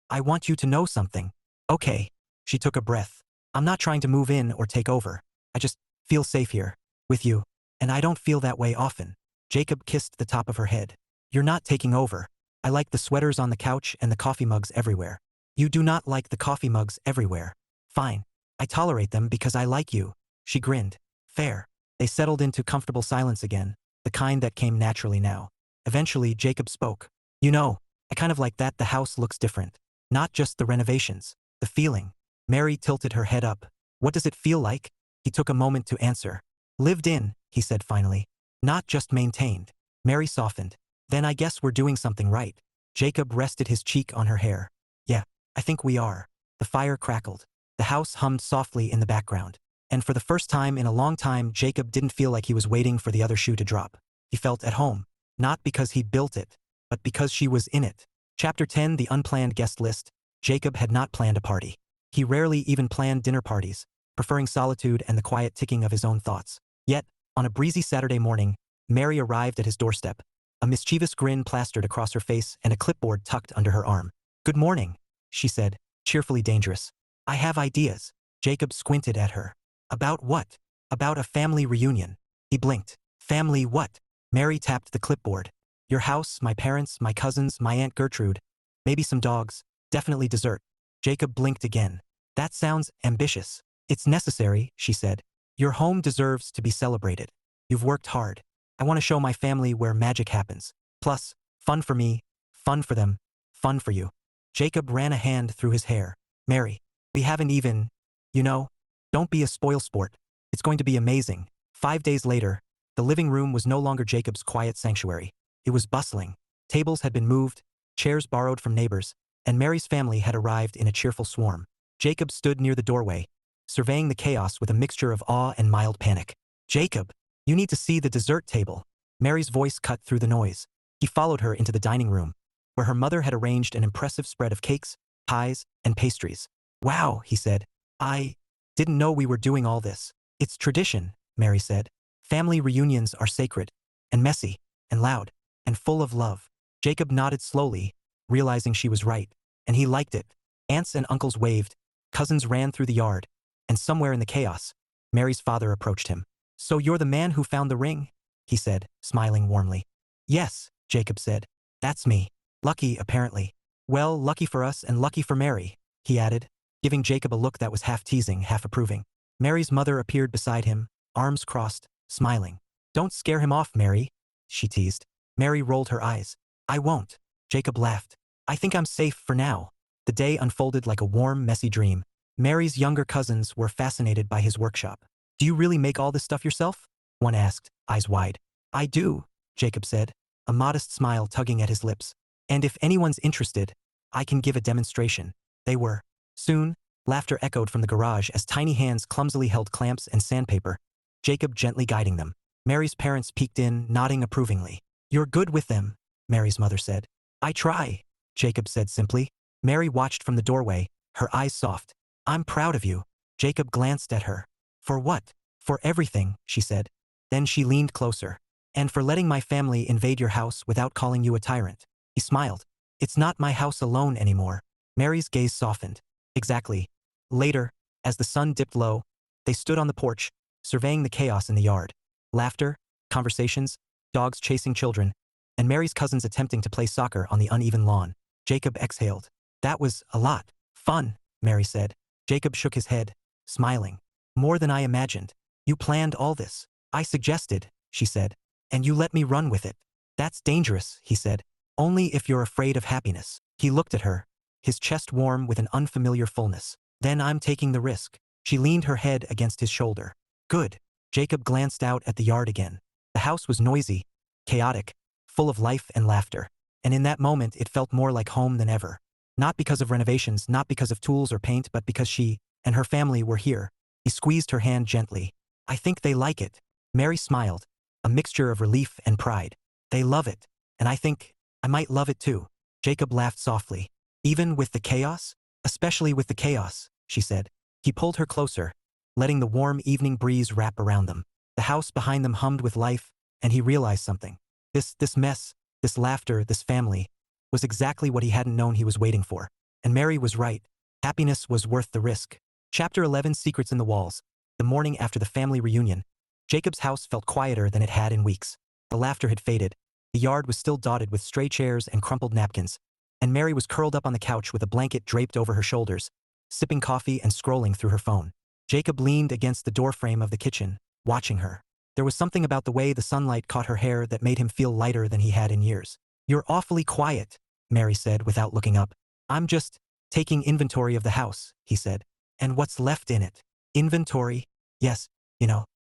I want you to know something. Okay. She took a breath. I'm not trying to move in or take over. I just feel safe here, with you, and I don't feel that way often. Jacob kissed the top of her head. You're not taking over. I like the sweaters on the couch and the coffee mugs everywhere. You do not like the coffee mugs everywhere. Fine. I tolerate them because I like you. She grinned. Fair. They settled into comfortable silence again, the kind that came naturally now. Eventually, Jacob spoke. You know, I kind of like that the house looks different. Not just the renovations, the feeling. Mary tilted her head up. What does it feel like? He took a moment to answer. Lived in, he said finally. Not just maintained. Mary softened. Then I guess we're doing something right. Jacob rested his cheek on her hair. Yeah, I think we are. The fire crackled. The house hummed softly in the background. And for the first time in a long time, Jacob didn't feel like he was waiting for the other shoe to drop. He felt at home. Not because he built it, but because she was in it. Chapter 10, The Unplanned Guest List. Jacob had not planned a party. He rarely even planned dinner parties, preferring solitude and the quiet ticking of his own thoughts. Yet, on a breezy Saturday morning, Mary arrived at his doorstep, a mischievous grin plastered across her face and a clipboard tucked under her arm. Good morning, she said, cheerfully dangerous. I have ideas. Jacob squinted at her. About what? About a family reunion. He blinked. Family what? Mary tapped the clipboard. Your house, my parents, my cousins, my Aunt Gertrude. Maybe some dogs. Definitely dessert. Jacob blinked again. That sounds ambitious. It's necessary, she said. Your home deserves to be celebrated. You've worked hard. I want to show my family where magic happens. Plus, fun for me, fun for them, fun for you. Jacob ran a hand through his hair. Mary, we haven't even, you know, don't be a spoilsport. It's going to be amazing. 5 days later, the living room was no longer Jacob's quiet sanctuary. It was bustling. Tables had been moved, chairs borrowed from neighbors, and Mary's family had arrived in a cheerful swarm. Jacob stood near the doorway, surveying the chaos with a mixture of awe and mild panic. Jacob, you need to see the dessert table. Mary's voice cut through the noise. He followed her into the dining room, where her mother had arranged an impressive spread of cakes, pies, and pastries. Wow, he said. I didn't know we were doing all this. It's tradition, Mary said. Family reunions are sacred, and messy, and loud, and full of love. Jacob nodded slowly, realizing she was right, and he liked it. Aunts and uncles waved, cousins ran through the yard, and somewhere in the chaos, Mary's father approached him. So you're the man who found the ring? He said, smiling warmly. Yes, Jacob said. That's me. Lucky, apparently. Well, lucky for us and lucky for Mary, he added, giving Jacob a look that was half teasing, half approving. Mary's mother appeared beside him, arms crossed, smiling. Don't scare him off, Mary, she teased. Mary rolled her eyes. I won't. Jacob laughed. I think I'm safe for now. The day unfolded like a warm, messy dream. Mary's younger cousins were fascinated by his workshop. Do you really make all this stuff yourself? One asked, eyes wide. I do, Jacob said, a modest smile tugging at his lips. And if anyone's interested, I can give a demonstration. They were. Soon, laughter echoed from the garage as tiny hands clumsily held clamps and sandpaper, Jacob gently guiding them. Mary's parents peeked in, nodding approvingly. You're good with them, Mary's mother said. I try, Jacob said simply. Mary watched from the doorway, her eyes soft. I'm proud of you. Jacob glanced at her. For what? For everything, she said. Then she leaned closer. And for letting my family invade your house without calling you a tyrant. He smiled. It's not my house alone anymore. Mary's gaze softened. Exactly. Later, as the sun dipped low, they stood on the porch, surveying the chaos in the yard. Laughter, conversations, dogs chasing children, and Mary's cousins attempting to play soccer on the uneven lawn. Jacob exhaled. That was a lot. Fun, Mary said. Jacob shook his head, smiling. More than I imagined. You planned all this. I suggested, she said. And you let me run with it. That's dangerous, he said. Only if you're afraid of happiness. He looked at her, his chest warm with an unfamiliar fullness. Then I'm taking the risk. She leaned her head against his shoulder. Good. Jacob glanced out at the yard again. The house was noisy, chaotic, full of life and laughter. And in that moment it felt more like home than ever. Not because of renovations, not because of tools or paint, but because she and her family were here. He squeezed her hand gently. I think they like it. Mary smiled, a mixture of relief and pride. They love it. And I think I might love it too. Jacob laughed softly. Even with the chaos? Especially with the chaos, she said. He pulled her closer, letting the warm evening breeze wrap around them. The house behind them hummed with life, and he realized something. This mess, this laughter, this family, was exactly what he hadn't known he was waiting for. And Mary was right. Happiness was worth the risk. Chapter 11 Secrets in the Walls. The morning after the family reunion, Jacob's house felt quieter than it had in weeks. The laughter had faded. The yard was still dotted with stray chairs and crumpled napkins. And Mary was curled up on the couch with a blanket draped over her shoulders, sipping coffee and scrolling through her phone. Jacob leaned against the doorframe of the kitchen, watching her. There was something about the way the sunlight caught her hair that made him feel lighter than he had in years. You're awfully quiet, Mary said without looking up. I'm just taking inventory of the house, he said. And what's left in it? Inventory? Yes,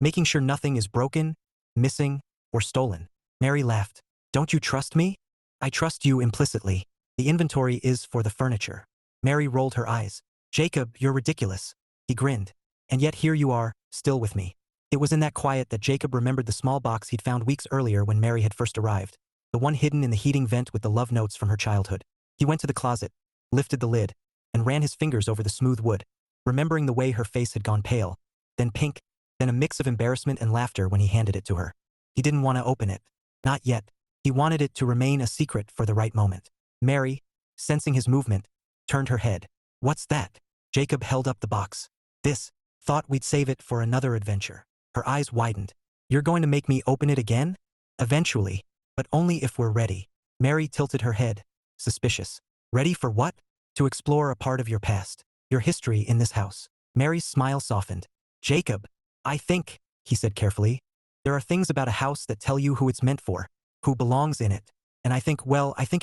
making sure nothing is broken, missing, or stolen. Mary laughed. Don't you trust me? I trust you implicitly. The inventory is for the furniture. Mary rolled her eyes. Jacob, you're ridiculous. He grinned. And yet here you are, still with me. It was in that quiet that Jacob remembered the small box he'd found weeks earlier when Mary had first arrived, the one hidden in the heating vent with the love notes from her childhood. He went to the closet, lifted the lid, and ran his fingers over the smooth wood, remembering the way her face had gone pale, then pink, then a mix of embarrassment and laughter when he handed it to her. He didn't want to open it. Not yet. He wanted it to remain a secret for the right moment. Mary, sensing his movement, turned her head. What's that? Jacob held up the box. This. Thought we'd save it for another adventure. Her eyes widened. You're going to make me open it again? Eventually, but only if we're ready. Mary tilted her head, suspicious. Ready for what? To explore a part of your past, your history in this house. Mary's smile softened. Jacob, I think, he said carefully, there are things about a house that tell you who it's meant for, who belongs in it. And I think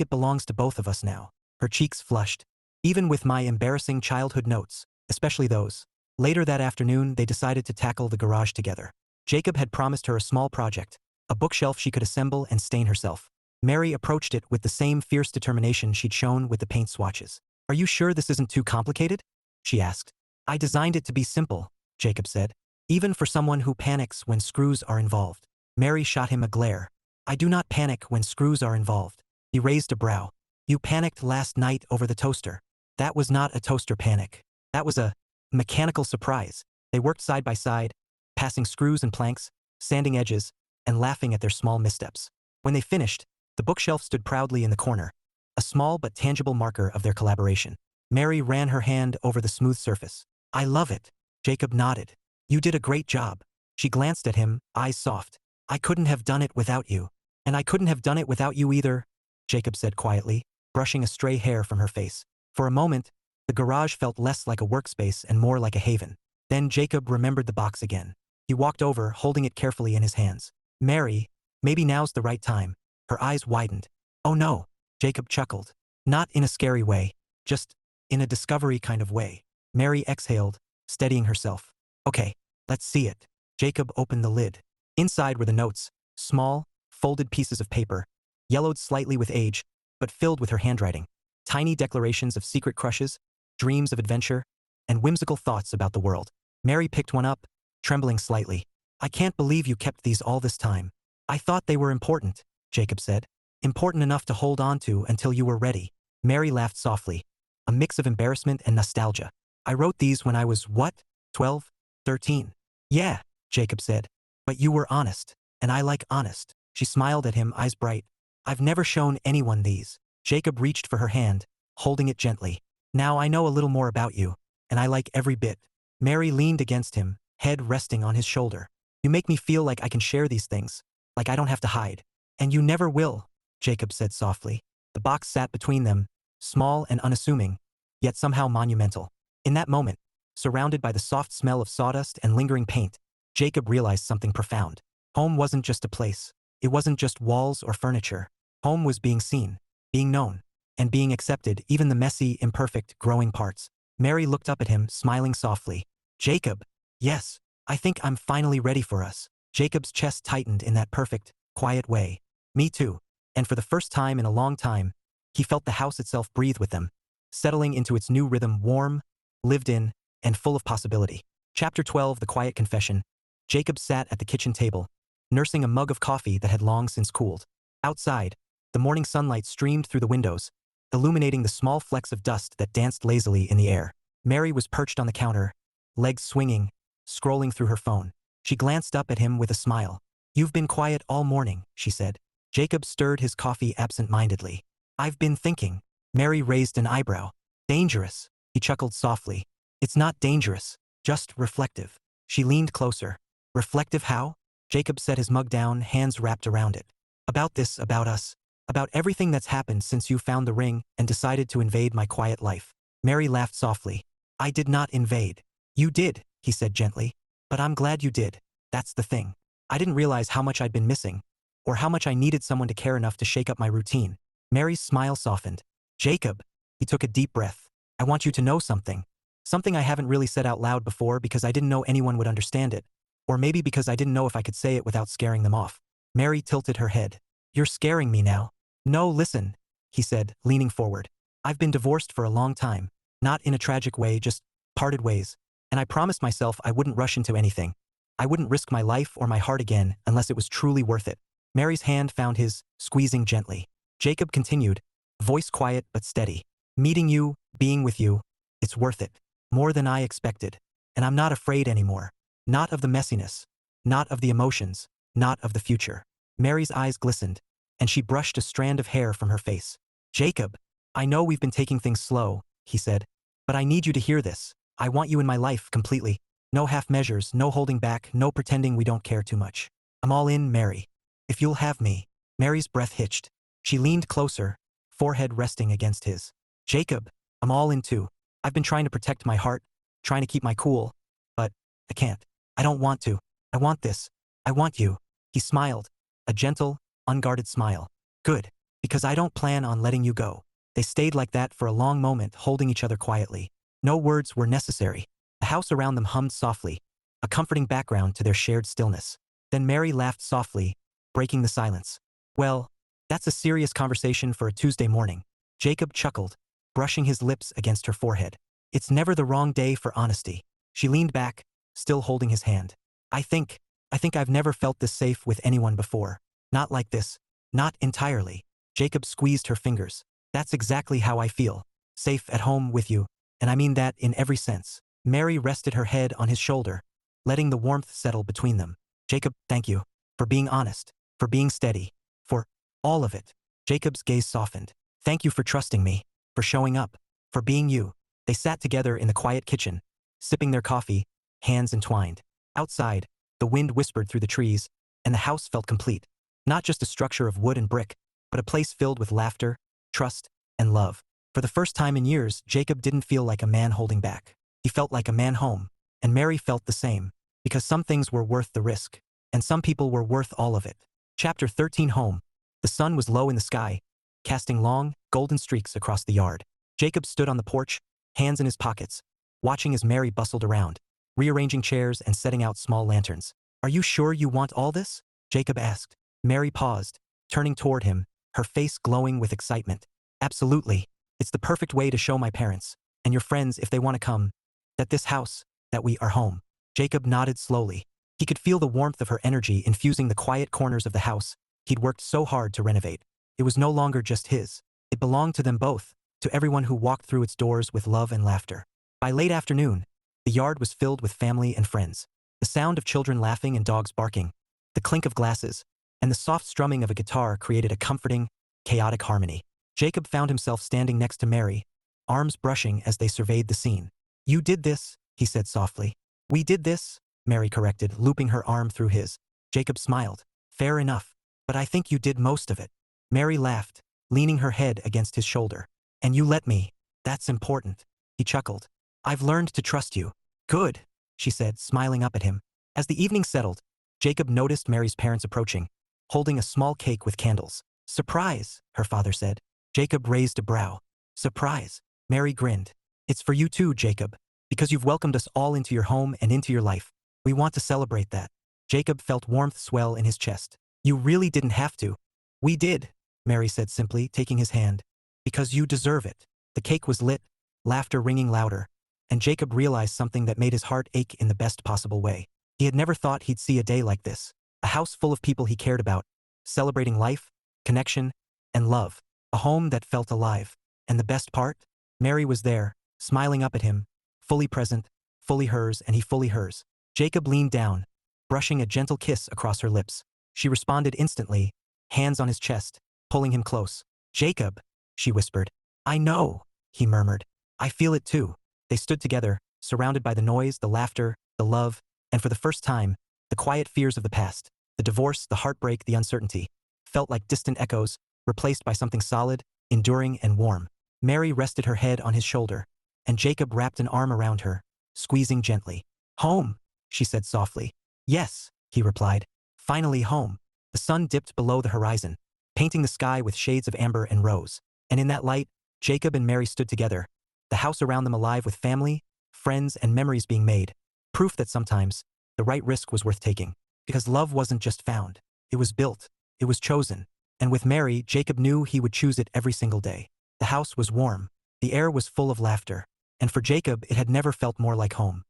it belongs to both of us now. Her cheeks flushed. Even with my embarrassing childhood notes, especially those. Later that afternoon, they decided to tackle the garage together. Jacob had promised her a small project, a bookshelf she could assemble and stain herself. Mary approached it with the same fierce determination she'd shown with the paint swatches. Are you sure this isn't too complicated? She asked. I designed it to be simple, Jacob said. Even for someone who panics when screws are involved. Mary shot him a glare. I do not panic when screws are involved. He raised a brow. You panicked last night over the toaster. That was not a toaster panic. That was a mechanical surprise. They worked side by side, passing screws and planks, sanding edges, and laughing at their small missteps. When they finished, the bookshelf stood proudly in the corner, a small but tangible marker of their collaboration. Mary ran her hand over the smooth surface. I love it. Jacob nodded. You did a great job. She glanced at him, eyes soft. I couldn't have done it without you. And I couldn't have done it without you either, Jacob said quietly, brushing a stray hair from her face. For a moment, the garage felt less like a workspace and more like a haven. Then Jacob remembered the box again. He walked over, holding it carefully in his hands. Mary, maybe now's the right time. Her eyes widened. Oh no, Jacob chuckled. Not in a scary way, just in a discovery kind of way. Mary exhaled, steadying herself. Okay, let's see it. Jacob opened the lid. Inside were the notes, small, folded pieces of paper, yellowed slightly with age, but filled with her handwriting. Tiny declarations of secret crushes, dreams of adventure, and whimsical thoughts about the world. Mary picked one up, trembling slightly. I can't believe you kept these all this time. I thought they were important, Jacob said. Important enough to hold on to until you were ready. Mary laughed softly. a mix of embarrassment and nostalgia. I wrote these when I was, what, 12, 13? Yeah, Jacob said. But you were honest, and I like honest. She smiled at him, eyes bright. I've never shown anyone these. Jacob reached for her hand, holding it gently. Now I know a little more about you, and I like every bit. Mary leaned against him, head resting on his shoulder. You make me feel like I can share these things, like I don't have to hide. And you never will, Jacob said softly. The box sat between them, small and unassuming, yet somehow monumental. In that moment, surrounded by the soft smell of sawdust and lingering paint, Jacob realized something profound. Home wasn't just a place. It wasn't just walls or furniture. Home was being seen, being known, and being accepted, even the messy, imperfect, growing parts. Mary looked up at him, smiling softly. Jacob, yes, I think I'm finally ready for us. Jacob's chest tightened in that perfect, quiet way. Me too. And for the first time in a long time, he felt the house itself breathe with them, settling into its new rhythm, warm, lived in, and full of possibility. Chapter 12, The Quiet Confession. Jacob sat at the kitchen table, nursing a mug of coffee that had long since cooled. Outside, the morning sunlight streamed through the windows, illuminating the small flecks of dust that danced lazily in the air. Mary was perched on the counter, legs swinging, scrolling through her phone. She glanced up at him with a smile. You've been quiet all morning, she said. Jacob stirred his coffee absent-mindedly. I've been thinking. Mary raised an eyebrow. Dangerous, he chuckled softly. It's not dangerous, just reflective. She leaned closer. Reflective how? Jacob set his mug down, hands wrapped around it. About this, about us. About everything that's happened since you found the ring and decided to invade my quiet life. Mary laughed softly. I did not invade. You did, he said gently. But I'm glad you did. That's the thing. I didn't realize how much I'd been missing, or how much I needed someone to care enough to shake up my routine. Mary's smile softened. Jacob, he took a deep breath. I want you to know something. Something I haven't really said out loud before because I didn't know anyone would understand it. Or maybe because I didn't know if I could say it without scaring them off. Mary tilted her head. You're scaring me now. No, listen, he said, leaning forward. I've been divorced for a long time. Not in a tragic way, just parted ways. And I promised myself I wouldn't rush into anything. I wouldn't risk my life or my heart again unless it was truly worth it. Mary's hand found his, squeezing gently. Jacob continued, voice quiet but steady. Meeting you, being with you, it's worth it. More than I expected. And I'm not afraid anymore. Not of the messiness. Not of the emotions. Not of the future. Mary's eyes glistened, and she brushed a strand of hair from her face. Jacob, I know we've been taking things slow, he said, but I need you to hear this. I want you in my life completely. No half measures, no holding back, no pretending we don't care too much. I'm all in, Mary. If you'll have me. Mary's breath hitched. She leaned closer, forehead resting against his. Jacob, I'm all in too. I've been trying to protect my heart, trying to keep my cool, but I can't. I don't want to. I want this. I want you. He smiled, a gentle, unguarded smile. Good, because I don't plan on letting you go. They stayed like that for a long moment, holding each other quietly. No words were necessary. The house around them hummed softly, a comforting background to their shared stillness. Then Mary laughed softly, breaking the silence. Well, that's a serious conversation for a Tuesday morning. Jacob chuckled, brushing his lips against her forehead. It's never the wrong day for honesty. She leaned back, still holding his hand. I think I've never felt this safe with anyone before. Not like this. Not entirely. Jacob squeezed her fingers. That's exactly how I feel. Safe at home with you. And I mean that in every sense. Mary rested her head on his shoulder, letting the warmth settle between them. Jacob, thank you. For being honest. For being steady. For all of it. Jacob's gaze softened. Thank you for trusting me. For showing up. For being you. They sat together in the quiet kitchen, sipping their coffee, hands entwined. Outside, the wind whispered through the trees, and the house felt complete. Not just a structure of wood and brick, but a place filled with laughter, trust, and love. For the first time in years, Jacob didn't feel like a man holding back. He felt like a man home, and Mary felt the same, because some things were worth the risk, and some people were worth all of it. Chapter 13, Home. The sun was low in the sky, casting long, golden streaks across the yard. Jacob stood on the porch, hands in his pockets, watching as Mary bustled around, rearranging chairs and setting out small lanterns. Are you sure you want all this? Jacob asked. Mary paused, turning toward him, her face glowing with excitement. Absolutely. It's the perfect way to show my parents, and your friends if they want to come, that this house, that we are home. Jacob nodded slowly. He could feel the warmth of her energy infusing the quiet corners of the house he'd worked so hard to renovate. It was no longer just his. It belonged to them both, to everyone who walked through its doors with love and laughter. By late afternoon, the yard was filled with family and friends. The sound of children laughing and dogs barking, the clink of glasses, and the soft strumming of a guitar created a comforting, chaotic harmony. Jacob found himself standing next to Mary, arms brushing as they surveyed the scene. "You did this," he said softly. "We did this," Mary corrected, looping her arm through his. Jacob smiled. "Fair enough. But I think you did most of it." Mary laughed, leaning her head against his shoulder. "And you let me. That's important." He chuckled. "I've learned to trust you." "Good," she said, smiling up at him. As the evening settled, Jacob noticed Mary's parents approaching, holding a small cake with candles. "Surprise," her father said. Jacob raised a brow. "Surprise." Mary grinned. "It's for you too, Jacob, because you've welcomed us all into your home and into your life. We want to celebrate that." Jacob felt warmth swell in his chest. "You really didn't have to." "We did," Mary said simply, taking his hand. "Because you deserve it." The cake was lit, laughter ringing louder, and Jacob realized something that made his heart ache in the best possible way. He had never thought he'd see a day like this. A house full of people he cared about, celebrating life, connection, and love. A home that felt alive. And the best part? Mary was there, smiling up at him, fully present, fully hers, and he fully hers. Jacob leaned down, brushing a gentle kiss across her lips. She responded instantly, hands on his chest, pulling him close. "Jacob," she whispered. "I know," he murmured. "I feel it too." They stood together, surrounded by the noise, the laughter, the love, and for the first time, the quiet fears of the past, the divorce, the heartbreak, the uncertainty, felt like distant echoes, replaced by something solid, enduring, and warm. Mary rested her head on his shoulder, and Jacob wrapped an arm around her, squeezing gently. "Home," she said softly. "Yes," he replied. "Finally home." The sun dipped below the horizon, painting the sky with shades of amber and rose. And in that light, Jacob and Mary stood together, the house around them alive with family, friends, and memories being made. Proof that sometimes, the right risk was worth taking. Because love wasn't just found. It was built. It was chosen. And with Mary, Jacob knew he would choose it every single day. The house was warm. The air was full of laughter. And for Jacob, it had never felt more like home.